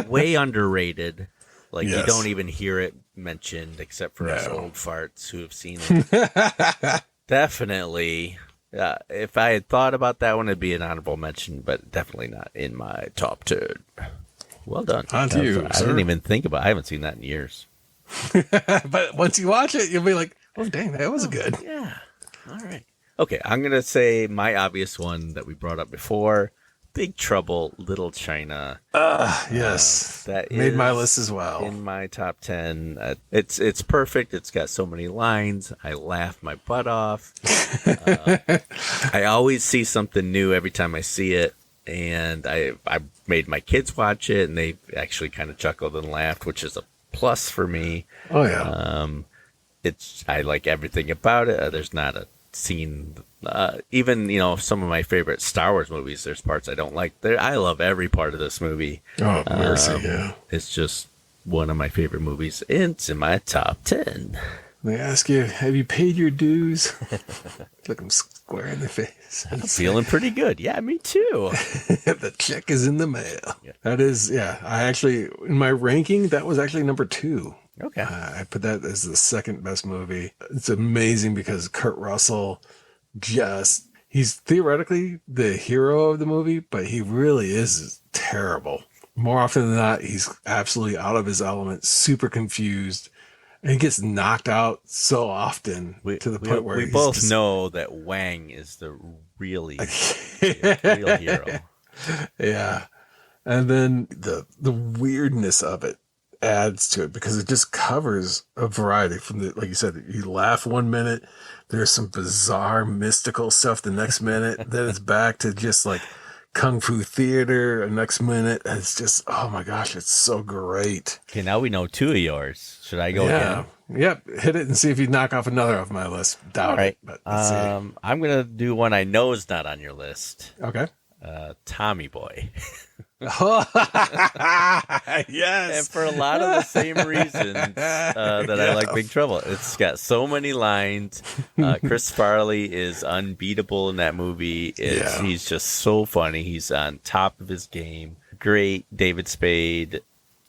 Way underrated. Like you don't even hear it mentioned except for us old farts who have seen it. Definitely. If I had thought about that one, it'd be an honorable mention, but definitely not in my top 10. Well done. On to you, I didn't even think about it. I haven't seen that in years. But once you watch it, you'll be like, oh, dang, that was good. Yeah. All right. Okay, I'm going to say my obvious one that we brought up before, Big Trouble, Little China. Yes. That made my list as well. In my top 10. It's perfect. It's got so many lines. I laugh my butt off. I always see something new every time I see it. And I made my kids watch it, and they actually kind of chuckled and laughed, which is a plus for me. Oh, yeah. I like everything about it. There's not a scene, even some of my favorite Star Wars movies, there's parts I don't like. I love every part of this movie. Oh, mercy, yeah. It's just one of my favorite movies. It's in my top 10. They ask you, have you paid your dues? Look them square in the face. I'm feeling pretty good. Yeah, me too. The check is in the mail. Yeah. That is, I actually, in my ranking, that was actually number 2. Okay. I put that as the second best movie. It's amazing because Kurt Russell he's theoretically the hero of the movie, but he really is terrible. More often than not, he's absolutely out of his element, super confused. And he gets knocked out so often to the point where we he's both just, know that Wang is the real hero. yeah. And then the weirdness of it adds to it because it just covers a variety from the, like you said, you laugh one minute, there's some bizarre mystical stuff the next minute, then it's back to just like kung fu theater the next minute. It's just, oh my gosh, it's so great. Okay, now we know two of yours. Should I go Yeah. again? Yep. Hit it and see if you knock off another off my list. Doubt All right. it, but let's see. I'm gonna do one I know is not on your list. Okay. Tommy Boy. Yes. And for a lot of the same reasons that I like Big Trouble. It's got so many lines. Chris Farley is unbeatable in that movie. He's just so funny. He's on top of his game. Great David Spade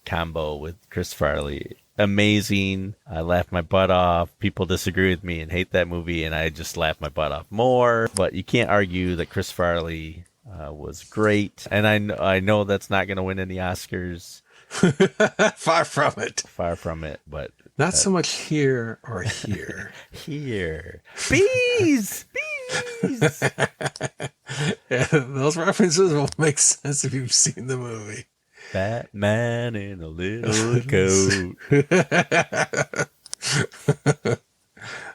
combo with Chris Farley. Amazing. I laughed my butt off. People disagree with me and hate that movie, and I just laughed my butt off more. But you can't argue that Chris Farley was great. And I know that's not going to win any Oscars. Far from it. Far from it, but not so much here or here. Here. Bees! Bees! Yeah, those references will make sense if you've seen the movie. Batman in a little coat.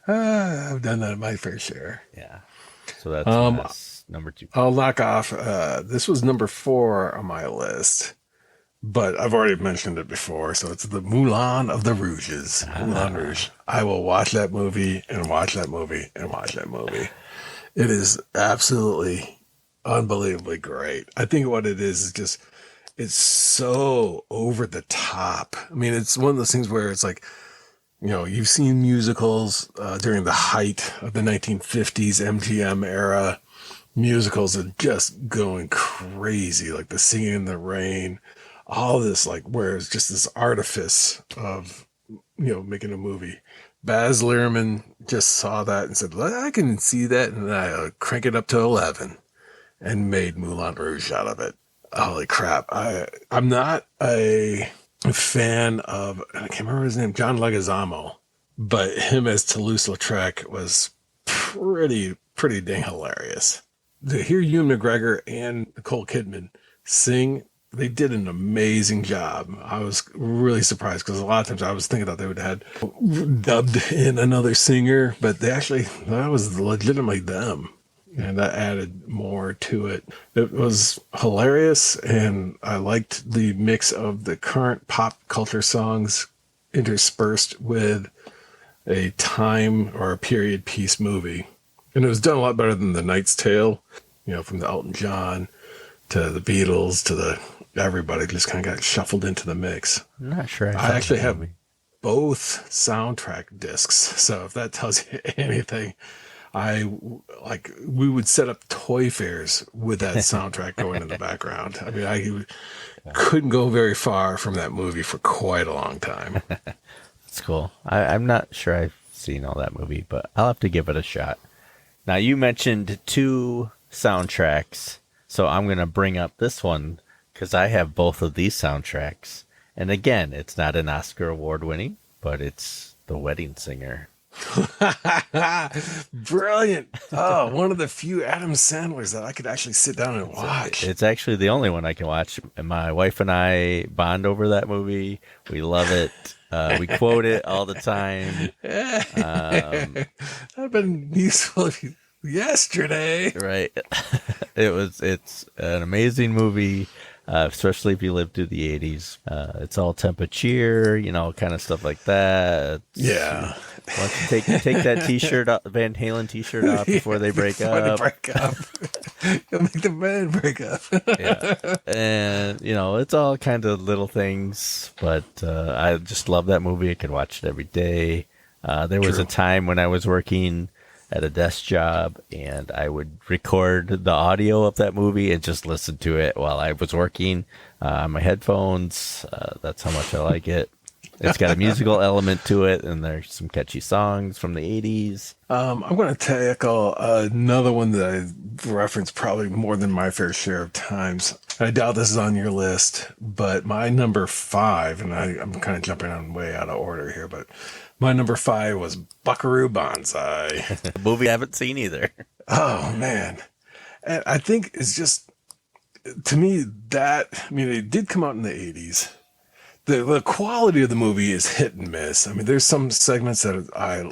I've done that in my fair share. Yeah. So that's number 2. I'll knock off. This was number 4 on my list, but I've already mentioned it before. So it's the Moulin of the Rouges. Moulin Rouge. I will watch that movie and watch that movie and watch that movie. It is absolutely unbelievably great. I think what it is just, it's so over the top. I mean, it's one of those things where it's like, you know, you've seen musicals during the height of the 1950s MGM era. Musicals are just going crazy, like the Singing in the Rain, all this, like, where it's just this artifice of, you know, making a movie. Baz Luhrmann just saw that and said, I can see that, and I crank it up to 11 and made Moulin Rouge out of it. Holy crap. I'm not a fan of, I can't remember his name, John Leguizamo, but him as Toulouse-Lautrec was pretty dang hilarious. To hear Ewan McGregor and Nicole Kidman sing, they did an amazing job. I was really surprised because a lot of times I was thinking that they would have had dubbed in another singer, but that was legitimately them. And that added more to it. It was hilarious, and I liked the mix of the current pop culture songs interspersed with a time or a period piece movie. And it was done a lot better than The Knight's Tale, you know, from the Elton John to the Beatles to the everybody just kind of got shuffled into the mix. I'm not sure. I actually have both soundtrack discs, so if that tells you anything, we would set up toy fairs with that soundtrack going in the background. I mean, I couldn't go very far from that movie for quite a long time. That's cool. I'm not sure I've seen all that movie, but I'll have to give it a shot. Now, you mentioned 2 soundtracks, so I'm going to bring up this one because I have both of these soundtracks. And again, it's not an Oscar award winning, but it's The Wedding Singer. Brilliant. Oh, one of the few Adam Sandlers that I could actually sit down and watch. It's actually the only one I can watch. And my wife and I bond over that movie. We love it. We quote it all the time. That'd have been useful yesterday. Right. It's an amazing movie. Especially if you lived through the 80s. It's all temperature, you know, kind of stuff like that. Yeah. Why don't you take that T-shirt, Van Halen T-shirt off before they break up. You'll make the band break up. Yeah. And, you know, it's all kind of little things, but I just love that movie. I could watch it every day. There was a time when I was working at a desk job, and I would record the audio of that movie and just listen to it while I was working on my headphones. That's how much I like it. It's got a musical element to it, and there's some catchy songs from the 80s. I'm going to tackle another one that I referenced probably more than my fair share of times. I doubt this is on your list, but my number five, and I'm kind of jumping on way out of order here, but my number five was Buckaroo Banzai. A movie I haven't seen either. Oh man. And I think it's just, to me, it did come out in the 80s. The quality of the movie is hit and miss. I mean, there's some segments that I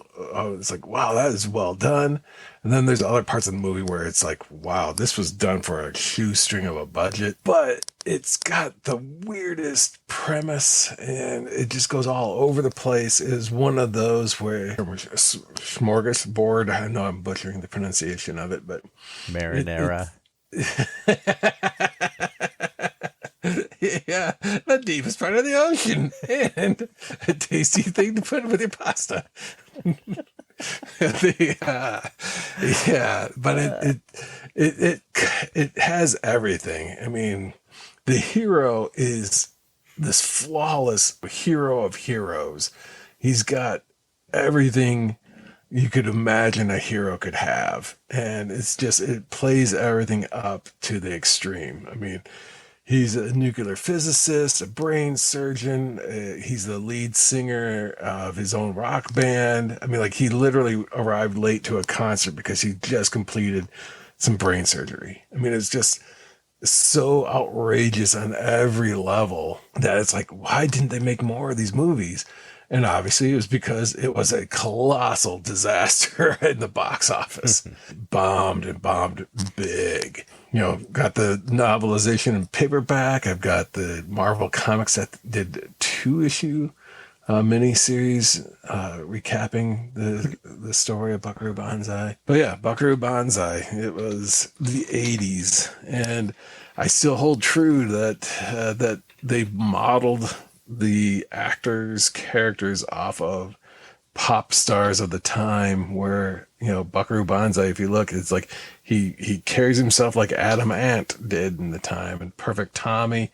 was like, wow, that is well done. And then there's other parts of the movie where it's like, wow, this was done for a shoestring of a budget. But it's got the weirdest premise and it just goes all over the place. It is one of those where smorgasbord, I know I'm butchering the pronunciation of it, but Marinara. Yeah, the deepest part of the ocean, and a tasty thing to put with your pasta. Yeah, but it has everything. I mean, the hero is this flawless hero of heroes. He's got everything you could imagine a hero could have, and it plays everything up to the extreme. I mean, he's a nuclear physicist, a brain surgeon. He's the lead singer of his own rock band. I mean, like, he literally arrived late to a concert because he just completed some brain surgery. I mean, it's just so outrageous on every level that it's like, why didn't they make more of these movies? And obviously it was because it was a colossal disaster in the box office. Bombed and bombed big. Got the novelization in paperback. I've got the Marvel Comics that did 2-issue miniseries recapping the story of Buckaroo Banzai. But yeah, Buckaroo Banzai, it was the 80s. And I still hold true that they modeled the actors' characters off of pop stars of the time, where Buckaroo Banzai, if you look, it's like he carries himself like Adam Ant did in the time, and Perfect Tommy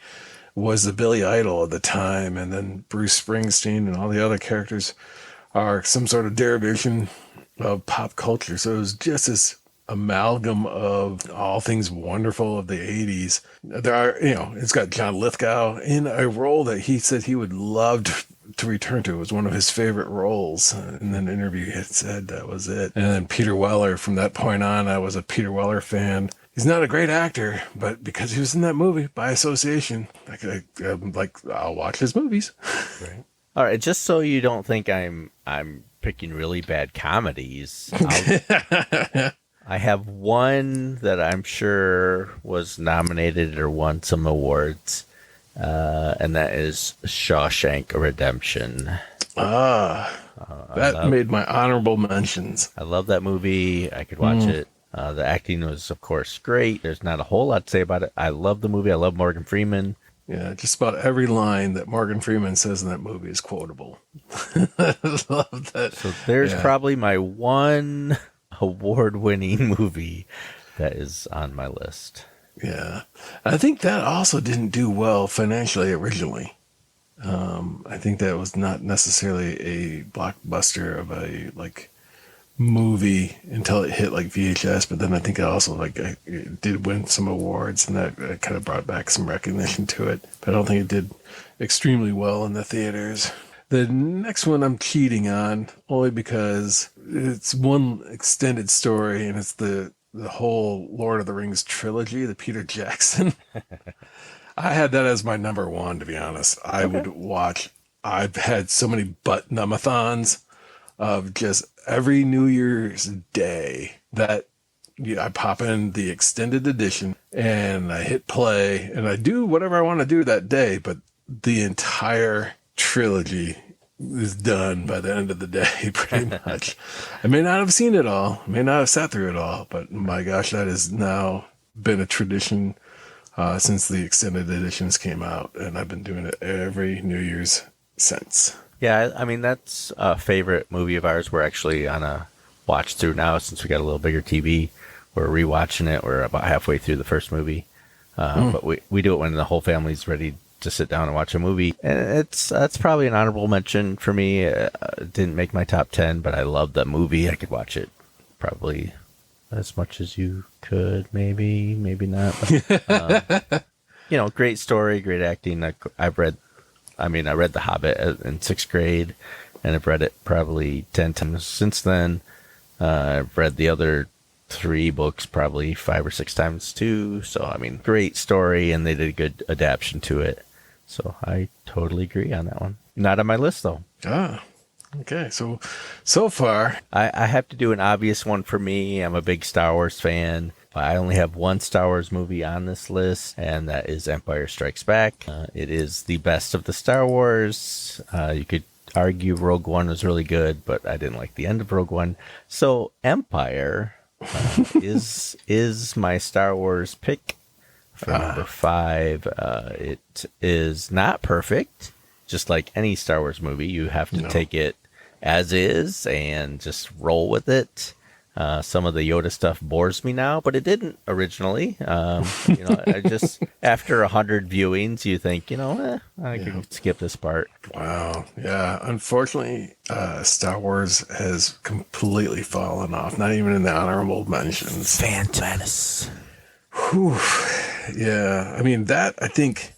was the Billy Idol of the time, and then Bruce Springsteen and all the other characters are some sort of derivation of pop culture. So it was just this amalgam of all things wonderful of the 80s. It's got John Lithgow in a role that he said he would love to return to. It was one of his favorite roles. In an interview, he had said that was it. And then Peter Weller, from that point on, I was a Peter Weller fan. He's not a great actor, but because he was in that movie, by association, I'll watch his movies. Right. All right, just so you don't think I'm picking really bad comedies, I have one that I'm sure was nominated or won some awards, and that is Shawshank Redemption. That made my honorable mentions. I love that movie. I could watch it. The acting was, of course, great. There's not a whole lot to say about it. I love the movie. I love Morgan Freeman. Yeah, just about every line that Morgan Freeman says in that movie is quotable. I love that. So there's probably my one award-winning movie that is on my list. Yeah. I think that also didn't do well financially originally. I think that was not necessarily a blockbuster of a movie until it hit VHS, but then I think it also it did win some awards, and that kind of brought back some recognition to it. But I don't think it did extremely well in the theaters. The next one I'm cheating on only because it's one extended story, and it's the whole Lord of the Rings trilogy, the Peter Jackson. I had that as my number one, to be honest. I would watch. I've had so many butt-numathons of just every New Year's Day that I pop in the extended edition and I hit play and I do whatever I want to do that day, but the entire trilogy is done by the end of the day, pretty much. I may not have seen it all, may not have sat through it all, but my gosh, that has now been a tradition since the extended editions came out, and I've been doing it every New Year's since. Yeah, I mean, that's a favorite movie of ours. We're actually on a watch through now since we got a little bigger TV. We're rewatching it. We're about halfway through the first movie. But we do it when the whole family's ready to sit down and watch a movie. And that's probably an honorable mention for me. It didn't make my top 10, but I love that movie. I could watch it probably as much as you could, maybe not. great story, great acting. I read The Hobbit in 6th grade, and I've read it probably 10 times since then. I've read the other 3 books probably 5 or 6 times too. So, I mean, great story, and they did a good adaptation to it. So I totally agree on that one. Not on my list, though. Ah, okay. So far, I have to do an obvious one for me. I'm a big Star Wars fan. I only have one Star Wars movie on this list, and that is Empire Strikes Back. It is the best of the Star Wars. You could argue Rogue One was really good, but I didn't like the end of Rogue One. So Empire is my Star Wars pick for number 5. It is not perfect. Just like any Star Wars movie, you have to take it as is and just roll with it. Some of the Yoda stuff bores me now, but it didn't originally. I just after 100 viewings, you think, I can skip this part. wow, yeah. Unfortunately, Star Wars has completely fallen off. Not even in the honorable mentions. Phantom Menace. Whew. Yeah, I mean that I think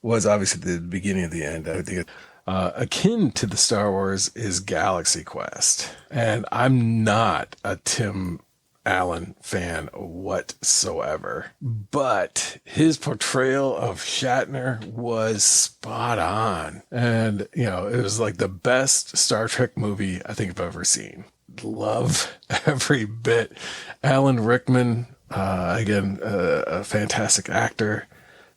was obviously the beginning of the end. I think akin to the Star Wars is Galaxy Quest, and I'm not a Tim Allen fan whatsoever, but his portrayal of Shatner was spot on, and it was like the best Star Trek movie I think I've ever seen. Love every bit. Alan Rickman, again, a fantastic actor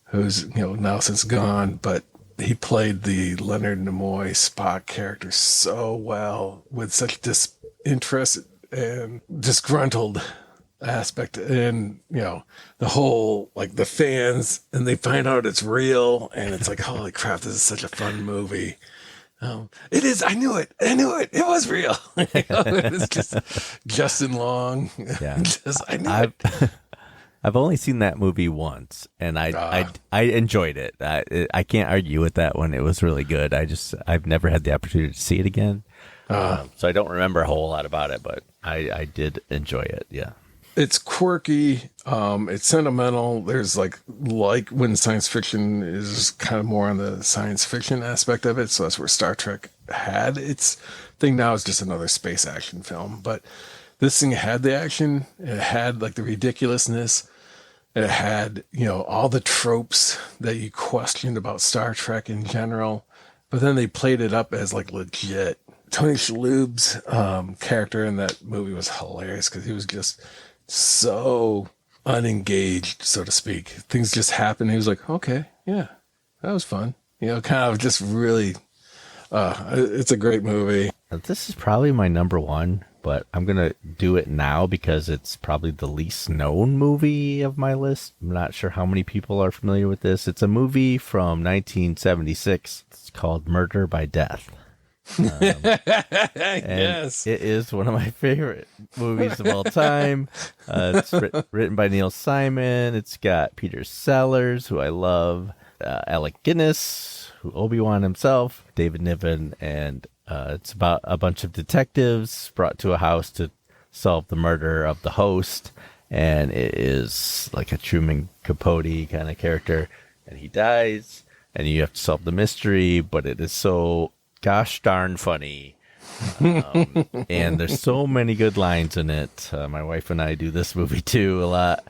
who's now since gone, but he played the Leonard Nimoy Spock character so well, with such disinterested and disgruntled aspect, and the whole like the fans, and they find out it's real, and it's like, holy crap, this is such a fun movie. It is. I knew it. It was real. It's just Justin Long. Yeah, I knew it. I've only seen that movie once, and I enjoyed it. I can't argue with that one. It was really good. I've never had the opportunity to see it again, so I don't remember a whole lot about it, but I did enjoy it. Yeah, it's quirky. It's sentimental. There's like when science fiction is kind of more on the science fiction aspect of it. So that's where Star Trek had its thing. Now it's just another space action film, but this thing had the action. It had like the ridiculousness. It had, all the tropes that you questioned about Star Trek in general, but then they played it up as like legit. Tony Shalhoub's character in that movie was hilarious because he was just so unengaged, so to speak. Things just happened. He was like, okay, yeah, that was fun. Kind of just really, it's a great movie. This is probably my number 1. But I'm going to do it now because it's probably the least known movie of my list. I'm not sure how many people are familiar with this. It's a movie from 1976. It's called Murder by Death. Yes. It is one of my favorite movies of all time. It's written by Neil Simon. It's got Peter Sellers, who I love, Alec Guinness, who Obi-Wan himself, David Niven, and it's about a bunch of detectives brought to a house to solve the murder of the host, and it is like a Truman Capote kind of character, and he dies, and you have to solve the mystery, but it is so gosh darn funny, and there's so many good lines in it. My wife and I do this movie too a lot.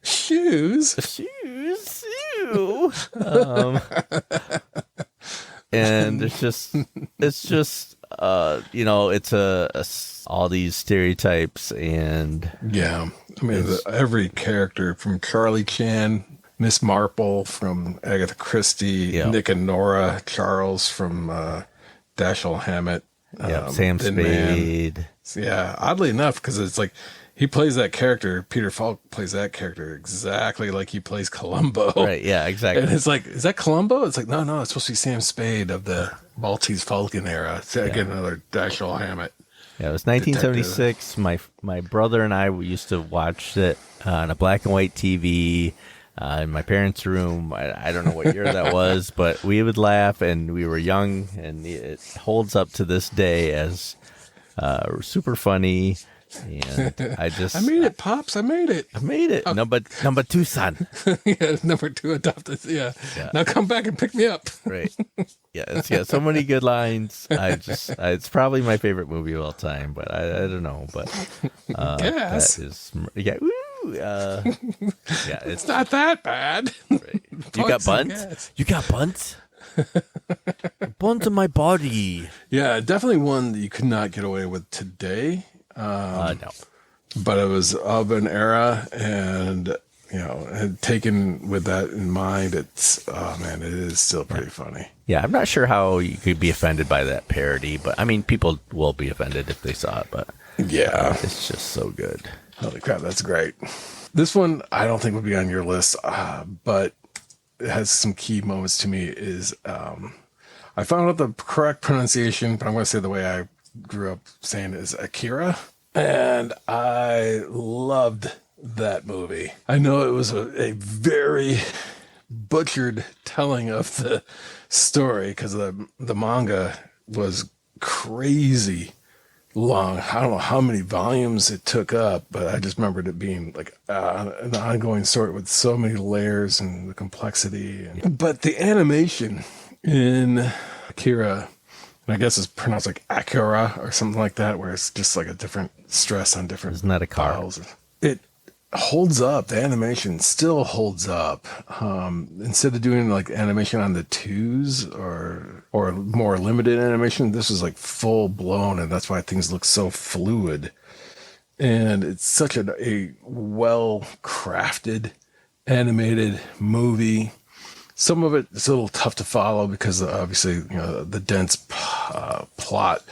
Shoes. Ew. And it's just it's all these stereotypes, and yeah, I mean every character from Charlie Chan, Miss Marple from Agatha Christie, Nick and Nora Charles from Dashiell Hammett, Sam Spade. Yeah, oddly enough, because it's like he plays that character. Peter Falk plays that character exactly like he plays Columbo. Right, yeah, exactly. And it's like, is that Columbo? It's like, no, it's supposed to be Sam Spade of the Maltese Falcon era. It's again another Dashiell Hammett. Yeah, it was 1976. My brother and I used to watch it on a black and white TV in my parents' room. I don't know what year that was, but we would laugh, and we were young, and it holds up to this day as super funny. And I just I made it, Pops. I made it. I made it. Number two son. Yeah, number 2 adopted. Yeah. Yeah. Now come back and pick me up. Right. Yeah, it's got so many good lines. It's probably my favorite movie of all time, but I don't know. But Yes. that is, yeah, woo, yeah, It's not that bad. right. You got Points, I buns? guess. You got buns? Buns in my body. Yeah, definitely one that you could not get away with today. No. But it was of an era, and had taken with that in mind. It's it is still pretty funny. Yeah, I'm not sure how you could be offended by that parody, but I mean, people will be offended if they saw it, but Yeah, it's just so good. holy crap, that's great. This one I don't think would be on your list, but it has some key moments to me. Is I found out the correct pronunciation, but I'm going to say the way I grew up saying it is Akira, and I loved that movie. I know it was a very butchered telling of the story because the manga was crazy long. I don't know how many volumes it took up, but I just remembered it being like an ongoing story with so many layers and the complexity. But the animation in Akira, and I guess it's pronounced like Akira or something like that, where it's just like a different stress on different Isn't that a car? vowels. It holds up. The animation still holds up. Instead of doing like animation on the twos or more limited animation, this is like full blown, and that's why things look so fluid. And it's such a well crafted animated movie. Some of it is a little tough to follow because obviously the dense plot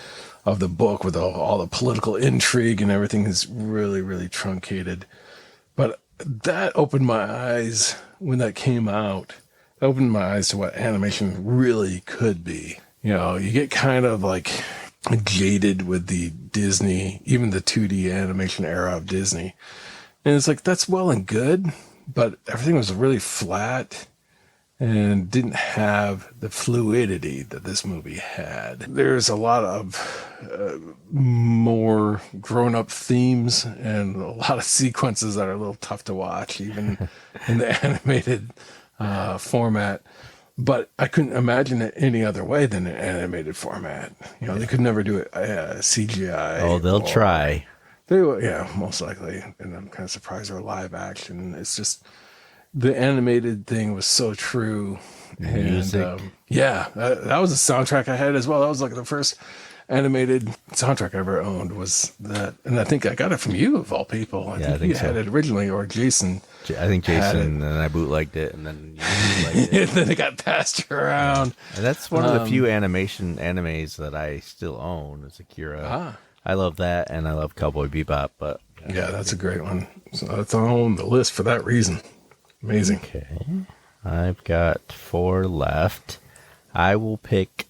of the book with all the political intrigue and everything is really, really truncated. But that opened my eyes when that came out. It opened my eyes to what animation really could be. You get kind of like jaded with the Disney, even the 2D animation era of Disney. And it's like, that's well and good, but everything was really flat and didn't have the fluidity that this movie had. There's a lot of more grown-up themes and a lot of sequences that are a little tough to watch, even in the animated format. But I couldn't imagine it any other way than an animated format. They could never do it CGI. Oh, they'll try. They will, yeah, most likely. And I'm kind of surprised they're live action. It's just the animated thing was so true. Music. And that was a soundtrack I had as well. That was like the first animated soundtrack I ever owned was that. And I think I got it from you, of all people. I think you had it originally, or Jason. I think Jason, and I bootlegged it, and then you bootlegged it. And then it got passed around. And that's one of the few animes that I still own is Akira. I love that, and I love Cowboy Bebop. But yeah, that's a great one. So that's on the list for that reason. Amazing. Okay. I've got 4 left. I will pick.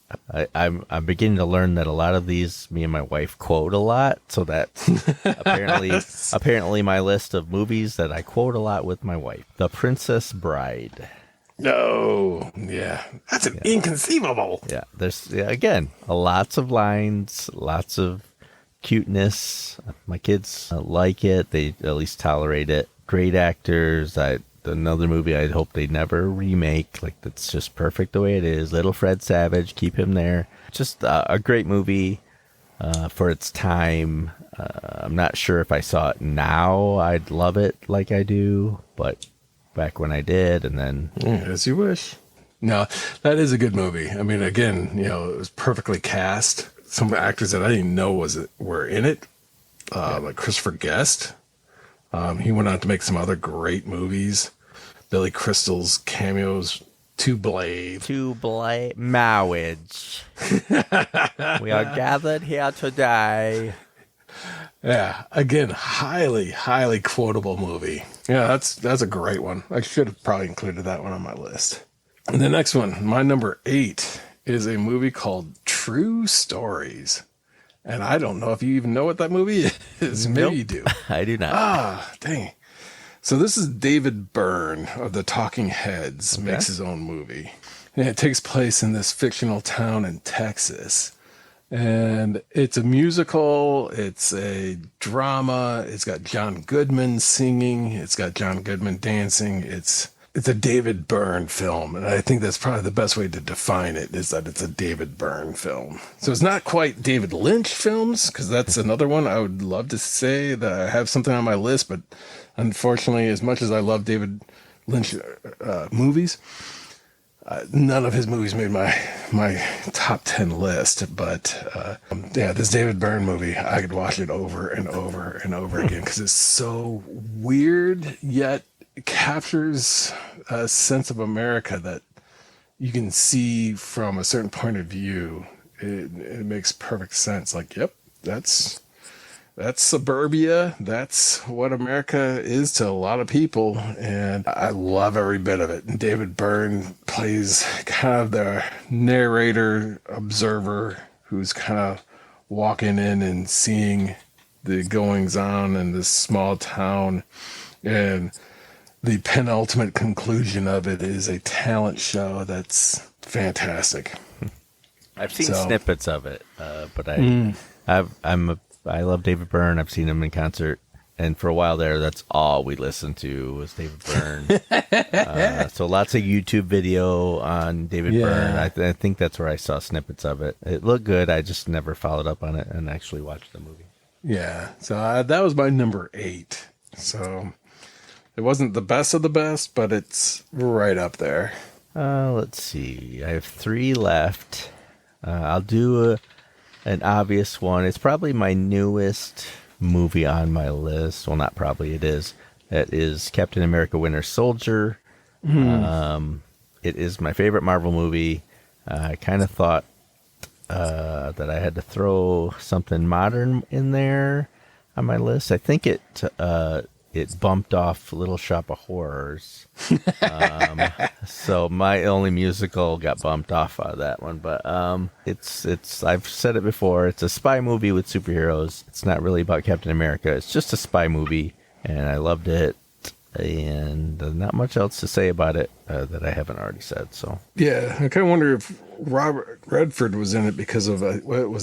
I'm beginning to learn that a lot of these, me and my wife quote a lot. So that's apparently my list of movies that I quote a lot with my wife. The Princess Bride. No. Yeah. That's an inconceivable. Yeah. There's, again, lots of lines, lots of cuteness. My kids like it. They at least tolerate it. Great actors. Another movie I hope they never remake. Like, that's just perfect the way it is. Little Fred Savage, keep him there. Just a great movie for its time. I'm not sure if I saw it now I'd love it like I do, but back when I did, and then as you wish. No, that is a good movie. I mean, again, it was perfectly cast. Some actors that I didn't know were in it, like Christopher Guest. He went on to make some other great movies. Billy Crystal's cameos, To Blade. Marriage. We are gathered here today. Yeah, again, highly, highly quotable movie. Yeah, that's a great one. I should have probably included that one on my list. And the next one, my number 8, is a movie called True Stories. And I don't know if you even know what that movie is. Maybe you do. I do not. Dang. So this is David Byrne of the Talking Heads, makes his own movie. And it takes place in this fictional town in Texas. And it's a musical, it's a drama, it's got John Goodman singing, it's got John Goodman dancing. It's a David Byrne film, and I think that's probably the best way to define it, is that it's a David Byrne film. So it's not quite David Lynch films, because that's another one I would love to say that I have something on my list, but unfortunately, as much as I love David Lynch movies, none of his movies made my top 10 list. But yeah, this David Byrne movie, I could watch it over and over and over again, because it's so weird, yet it captures a sense of America that you can see from a certain point of view. It makes perfect sense. Like, yep, that's suburbia. That's what America is to a lot of people. And I love every bit of it. And David Byrne plays kind of the narrator, observer, who's kind of walking in and seeing the goings on in this small town. And the penultimate conclusion of it is a talent show that's fantastic. I've seen snippets of it, but I love David Byrne. I've seen him in concert, and for a while there, that's all we listened to was David Byrne. So lots of YouTube video on David Byrne. I think that's where I saw snippets of it. It looked good. I just never followed up on it and actually watched the movie. Yeah, so that was my number 8. So it wasn't the best of the best, but it's right up there. Let's see. I have 3 left. I'll do an obvious one. It's probably my newest movie on my list. Well, not probably, it is. It is Captain America Winter Soldier. It is my favorite Marvel movie. I kind of thought that I had to throw something modern in there on my list. I think it bumped off Little Shop of Horrors. So my only musical got bumped off of that one. But it's I've said it before, it's a spy movie with superheroes. It's not really about Captain America. It's just a spy movie, and I loved it. And not much else to say about it that I haven't already said. So yeah, I kind of wonder if Robert Redford was in it because of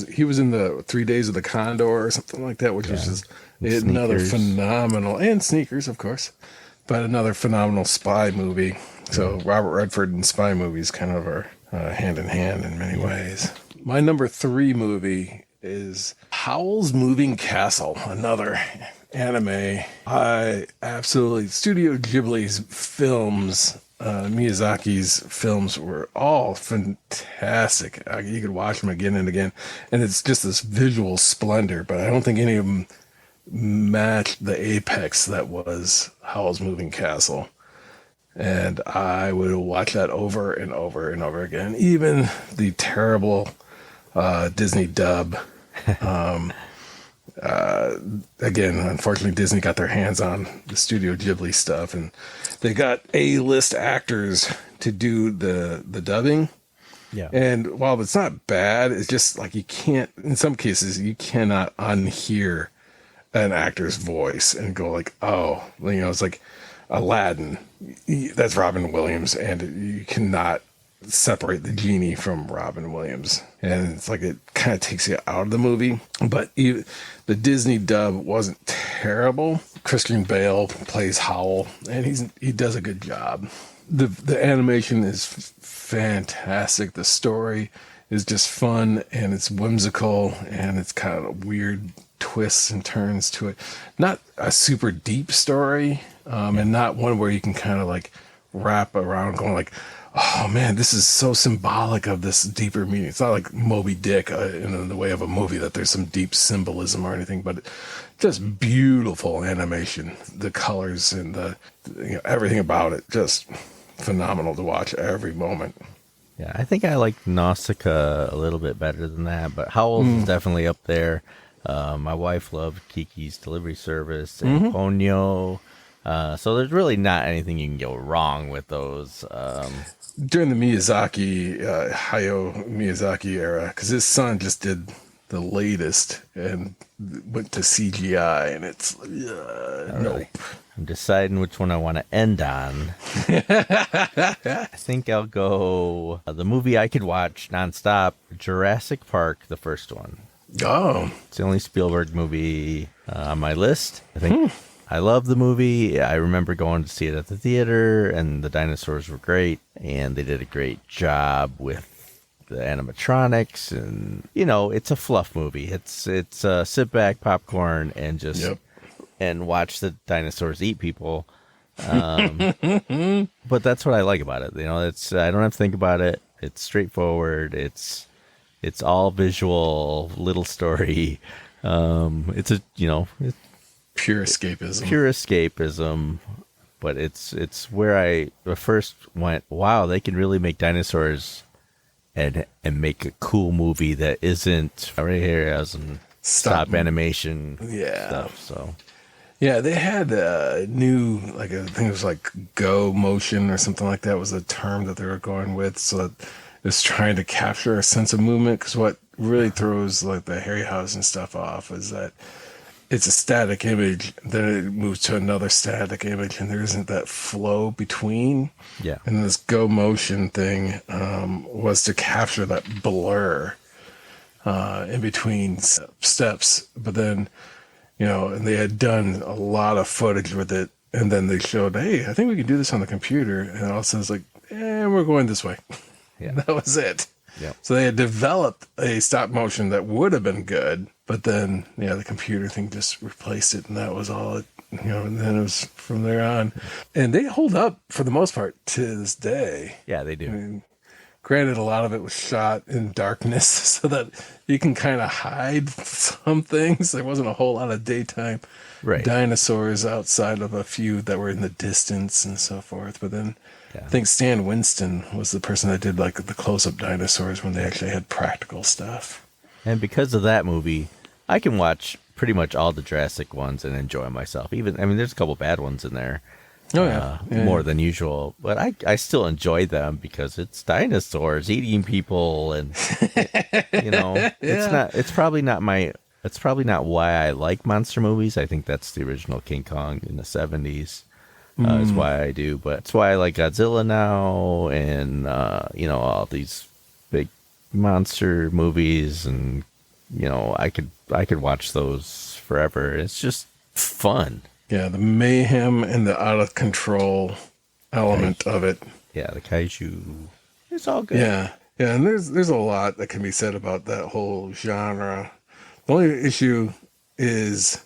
he was in the 3 Days of the Condor or something like that, which was just another phenomenal, and Sneakers, of course, but another phenomenal spy movie. So Robert Redford and spy movies kind of are hand in hand in many ways. My number 3 movie is Howl's Moving Castle, another anime. I absolutely, Studio Ghibli's films, Miyazaki's films were all fantastic. You could watch them again and again, and it's just this visual splendor, but I don't think any of them matched the apex that was Howl's Moving Castle. And I would watch that over and over and over again. Even the terrible Disney dub. Again, unfortunately, Disney got their hands on the Studio Ghibli stuff, and they got A-list actors to do the dubbing. yeah, And while it's not bad, it's just like you can't, in some cases, you cannot unhear an actor's voice and go like, oh, it's like Aladdin. That's Robin Williams, and you cannot separate the genie from Robin Williams, and it's like it kind of takes you out of the movie. But the Disney dub wasn't terrible. Christian Bale plays Howl, and he does a good job. The animation is fantastic. The story is just fun, and it's whimsical, and it's kind of weird twists and turns to it. Not a super deep story, and not one where you can kind of like wrap around going like, oh man, this is so symbolic of this deeper meaning. It's not like Moby Dick in the way of a movie that there's some deep symbolism or anything, but just beautiful animation. The colors and everything about it, just phenomenal to watch every moment. yeah. I think I like Nausicaa a little bit better than that, but Howl's is definitely up there. My wife loved Kiki's Delivery Service and Ponyo. So there's really not anything you can go wrong with those. During the Miyazaki, Hayao Miyazaki era, because his son just did the latest and went to CGI, and it's nope. I'm deciding which one I want to end on. I think I'll go the movie I could watch nonstop, Jurassic Park, the first one. Oh, It's the only Spielberg movie on my list. I think I love the movie. I remember going to see it at the theater, and the dinosaurs were great, and they did a great job with the animatronics, and it's a fluff movie. It's sit back, popcorn, and just yep. and watch the dinosaurs eat people. But that's what I like about it. It's I don't have to think about it. It's straightforward. It's all visual, little story. It's it's Pure escapism. pure escapism. But it's where I first went, wow, they can really make dinosaurs and make a cool movie that isn't right here as in stop animation stuff. So yeah, they had a new, like, I think it was like go motion or something like that was a term that they were going with. So it was trying to capture a sense of movement, because what really throws like the Harryhausen stuff off is that it's a static image, then it moves to another static image, and there isn't that flow between. yeah. And this go motion thing was to capture that blur in between steps. But then, and they had done a lot of footage with it, and then they showed, hey, I think we can do this on the computer. And all of a sudden it's like, we're going this way. Yeah. That was it. Yeah. So they had developed a stop motion that would have been good, but then, the computer thing just replaced it, and that was all it, and then it was from there on. And they hold up for the most part to this day. Yeah, they do. I mean, granted, a lot of it was shot in darkness so that you can kind of hide some things. There wasn't a whole lot of daytime dinosaurs outside of a few that were in the distance and so forth. But then I think Stan Winston was the person that did like the close-up dinosaurs when they actually had practical stuff. And because of that movie, I can watch pretty much all the Jurassic ones and enjoy myself. There's a couple bad ones in there. More than usual, but I still enjoy them because it's dinosaurs eating people, and it's probably not why I like monster movies. I think that's the original King Kong in the 70s. Is why I do, but it's why I like Godzilla now, and all these big monster movies, and I could watch those forever. It's just fun. Yeah, the mayhem and the out of control element of it. Yeah, the kaiju. It's all good. Yeah, and there's a lot that can be said about that whole genre. The only issue is,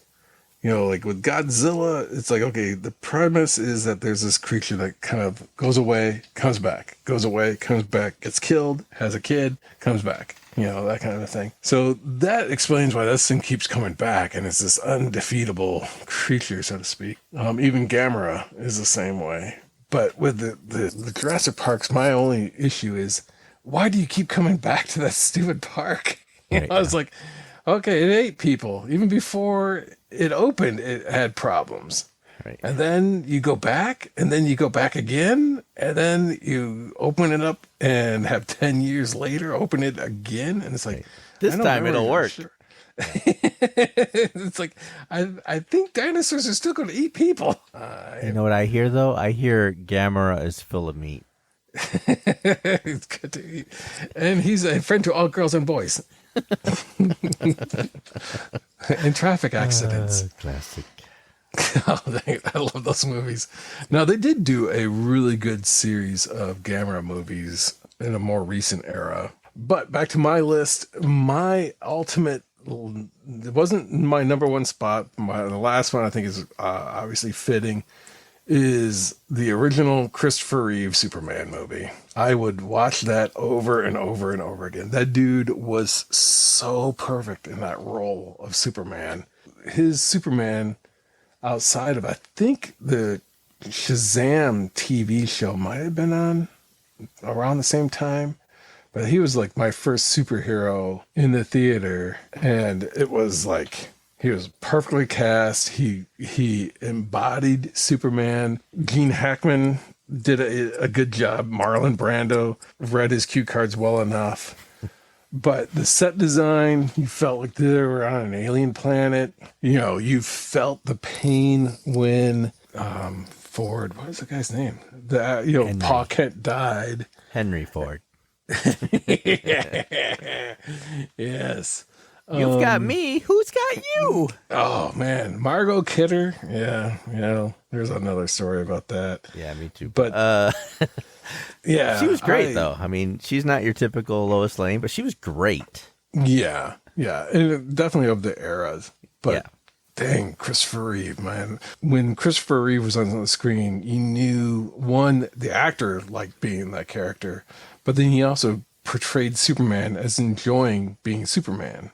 like with Godzilla, it's like, okay, the premise is that there's this creature that kind of goes away, comes back, goes away, comes back, gets killed, has a kid, comes back. That kind of thing. So that explains why this thing keeps coming back, and it's this undefeatable creature, so to speak. Even Gamera is the same way. But with the Jurassic Parks, my only issue is, why do you keep coming back to that stupid park? I was like, okay, it ate people. Even before it opened, it had problems. Right. And then you go back, and then you go back again, and then you open it up and have 10 years later open it again. And it's like, this time it'll work. Sure. It's like, I think dinosaurs are still going to eat people. You know what I hear, though? I hear Gamera is full of meat. It's good to eat. And he's a friend to all girls and boys. And traffic accidents. Classic. Oh, I love those movies. Now, they did do a really good series of Gamera movies in a more recent era. But back to my list, my ultimate, it wasn't my number one spot. The last one I think is obviously fitting, is the original Christopher Reeve Superman movie. I would watch that over and over and over again. That dude was so perfect in that role of Superman. His Superman, outside of, I think the Shazam TV show might have been on around the same time, but he was like my first superhero in the theater, and it was like, he was perfectly cast. He embodied Superman. Gene Hackman did a good job. Marlon Brando read his cue cards well enough. But the set design, you felt like they were on an alien planet. You felt the pain when Ford. What was the guy's name? Henry. Pa Kent died. Henry Ford. Yes. You've got me. Who's got you? Oh man, Margot Kidder. Yeah, there's another story about that. Yeah, me too. But yeah, she was great though. I mean, she's not your typical Lois Lane, but she was great. Yeah, and definitely of the eras. But Yeah. dang, Christopher Reeve, man. When Christopher Reeve was on the screen, you knew, one, the actor liked being that character, but then he also portrayed Superman as enjoying being Superman.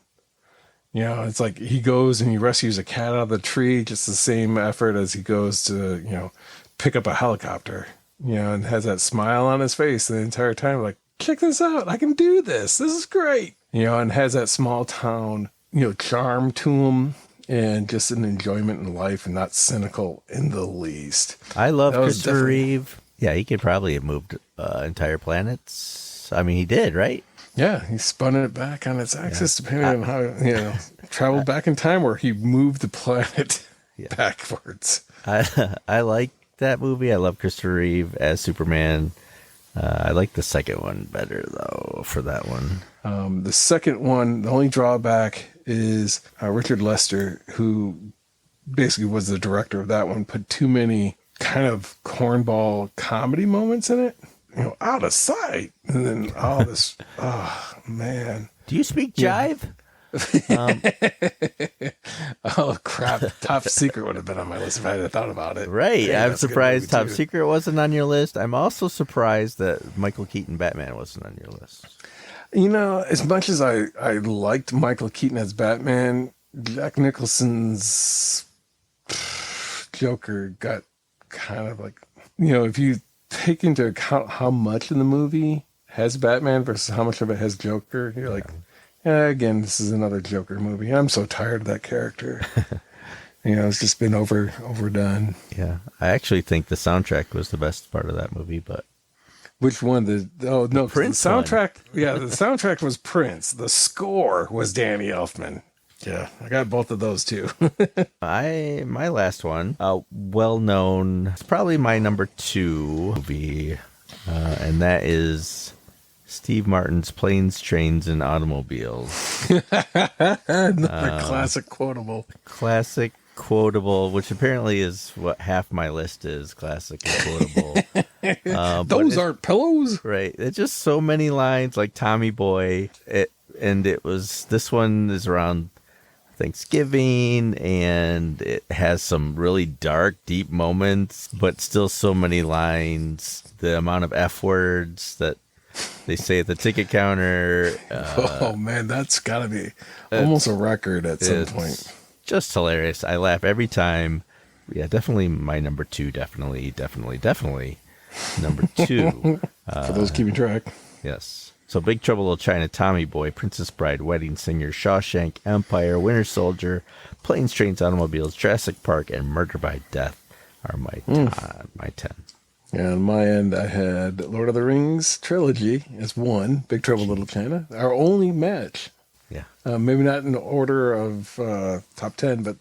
It's like he goes and he rescues a cat out of the tree, just the same effort as he goes to, pick up a helicopter, and has that smile on his face the entire time, like, check this out, I can do this. This is great. And has that small town, charm to him, and just an enjoyment in life and not cynical in the least. I love That was Christopher definitely- Reeve. Yeah, he could probably have moved entire planets. I mean, he did, right? Yeah, he spun it back on its axis, depending on how, traveled back in time, where he moved the planet backwards. I like that movie. I love Christopher Reeve as Superman. I like the second one better, though, for that one. The second one, the only drawback is Richard Lester, who basically was the director of that one, put too many kind of cornball comedy moments in it. Out of sight. And then all this, oh, man. Do you speak jive? Oh, crap. Top Secret would have been on my list if I had thought about it. Right. Yeah, I'm that's a good surprised movie, Top too. Secret wasn't on your list. I'm also surprised that Michael Keaton Batman wasn't on your list. As much as I liked Michael Keaton as Batman, Jack Nicholson's Joker got kind of like, if you take into account how much in the movie has Batman versus how much of it has Joker, you're like, again, this is another Joker movie. I'm so tired of that character. It's just been overdone. Yeah. I actually think the soundtrack was the best part of that movie, but Which one? The Prince the soundtrack. Yeah, the soundtrack was Prince. The score was Danny Elfman. Yeah, I got both of those too. my last one, well known, it's probably my number 2 movie, and that is Steve Martin's Planes, Trains, and Automobiles. Another classic quotable. Classic quotable, which apparently is what half my list is, classic and quotable. Those aren't pillows. Right. It's just so many lines like Tommy Boy. This one is around Thanksgiving, and it has some really dark, deep moments, but still so many lines. The amount of F words that they say at the ticket counter. Oh man, that's got to be almost a record at some point. Just hilarious. I laugh every time. Yeah, definitely my number 2. Definitely. Number 2. For those keeping track. Yes. So Big Trouble in Little China, Tommy Boy, Princess Bride, Wedding Singer, Shawshank, Empire, Winter Soldier, Planes, Trains, Automobiles, Jurassic Park, and Murder by Death are my 10. Yeah, on my end, I had Lord of the Rings trilogy as one. Big Trouble in Little China. Our only match. Yeah. Maybe not in order of top 10, but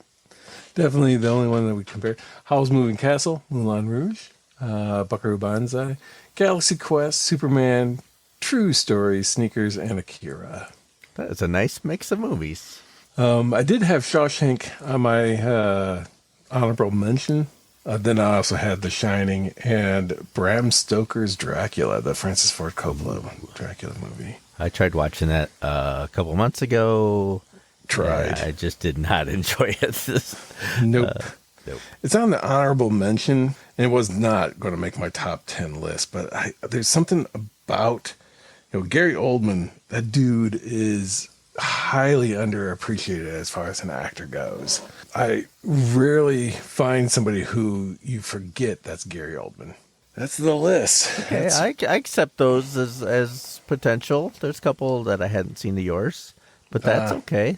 definitely the only one that we compared. Howl's Moving Castle, Moulin Rouge, Buckaroo Banzai, Galaxy Quest, Superman, True Story, Sneakers, and Akira. That is a nice mix of movies. I did have Shawshank on my honorable mention. Then I also had The Shining and Bram Stoker's Dracula, the Francis Ford Coppola Dracula movie. I tried watching that a couple months ago. Tried. I just did not enjoy it. Nope. Nope. It's on the honorable mention, and it was not going to make my top 10 list, but there's something about, Gary Oldman, that dude is highly underappreciated as far as an actor goes. I rarely find somebody who you forget that's Gary Oldman. That's the list. Okay, I accept those as potential. There's a couple that I hadn't seen of yours, but that's okay.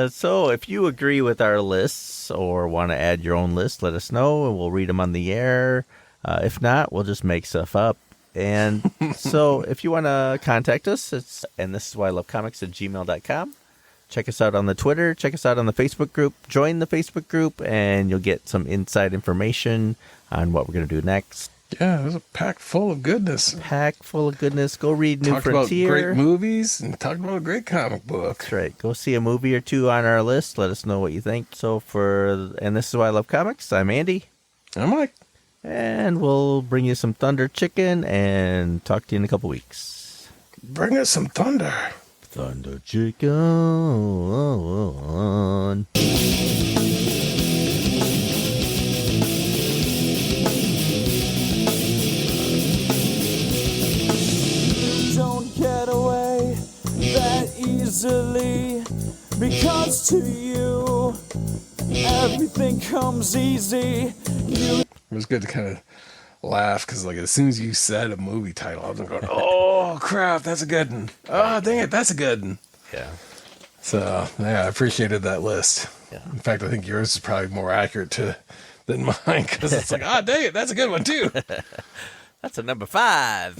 So if you agree with our lists or want to add your own list, let us know and we'll read them on the air. If not, we'll just make stuff up. And so if you want to contact us, and this is why I love comics at gmail.com. check us out on the Twitter. Check us out on the Facebook group. Join the Facebook group, and you'll get some inside information on what we're going to do next. Yeah, it was a pack full of goodness. Pack full of goodness. Go read New Talked Frontier. about great movies and talked about a great comic book. That's right. Go see a movie or two on our list. Let us know what you think. And this is why I love comics. I'm Andy. I'm like, And we'll bring you some Thunder Chicken and talk to you in a couple weeks. bring us some thunder. Thunder Chicken. Don't get away that easily, because to you everything comes easy. It was good to kind of laugh because, like, as soon as you said a movie title, I was going, "Oh crap, that's a good one! Oh dang it, that's a good one!" Yeah. So yeah, I appreciated that list. Yeah. In fact, I think yours is probably more accurate than mine because it's like, "Ah, dang it, that's a good one too." That's a number 5.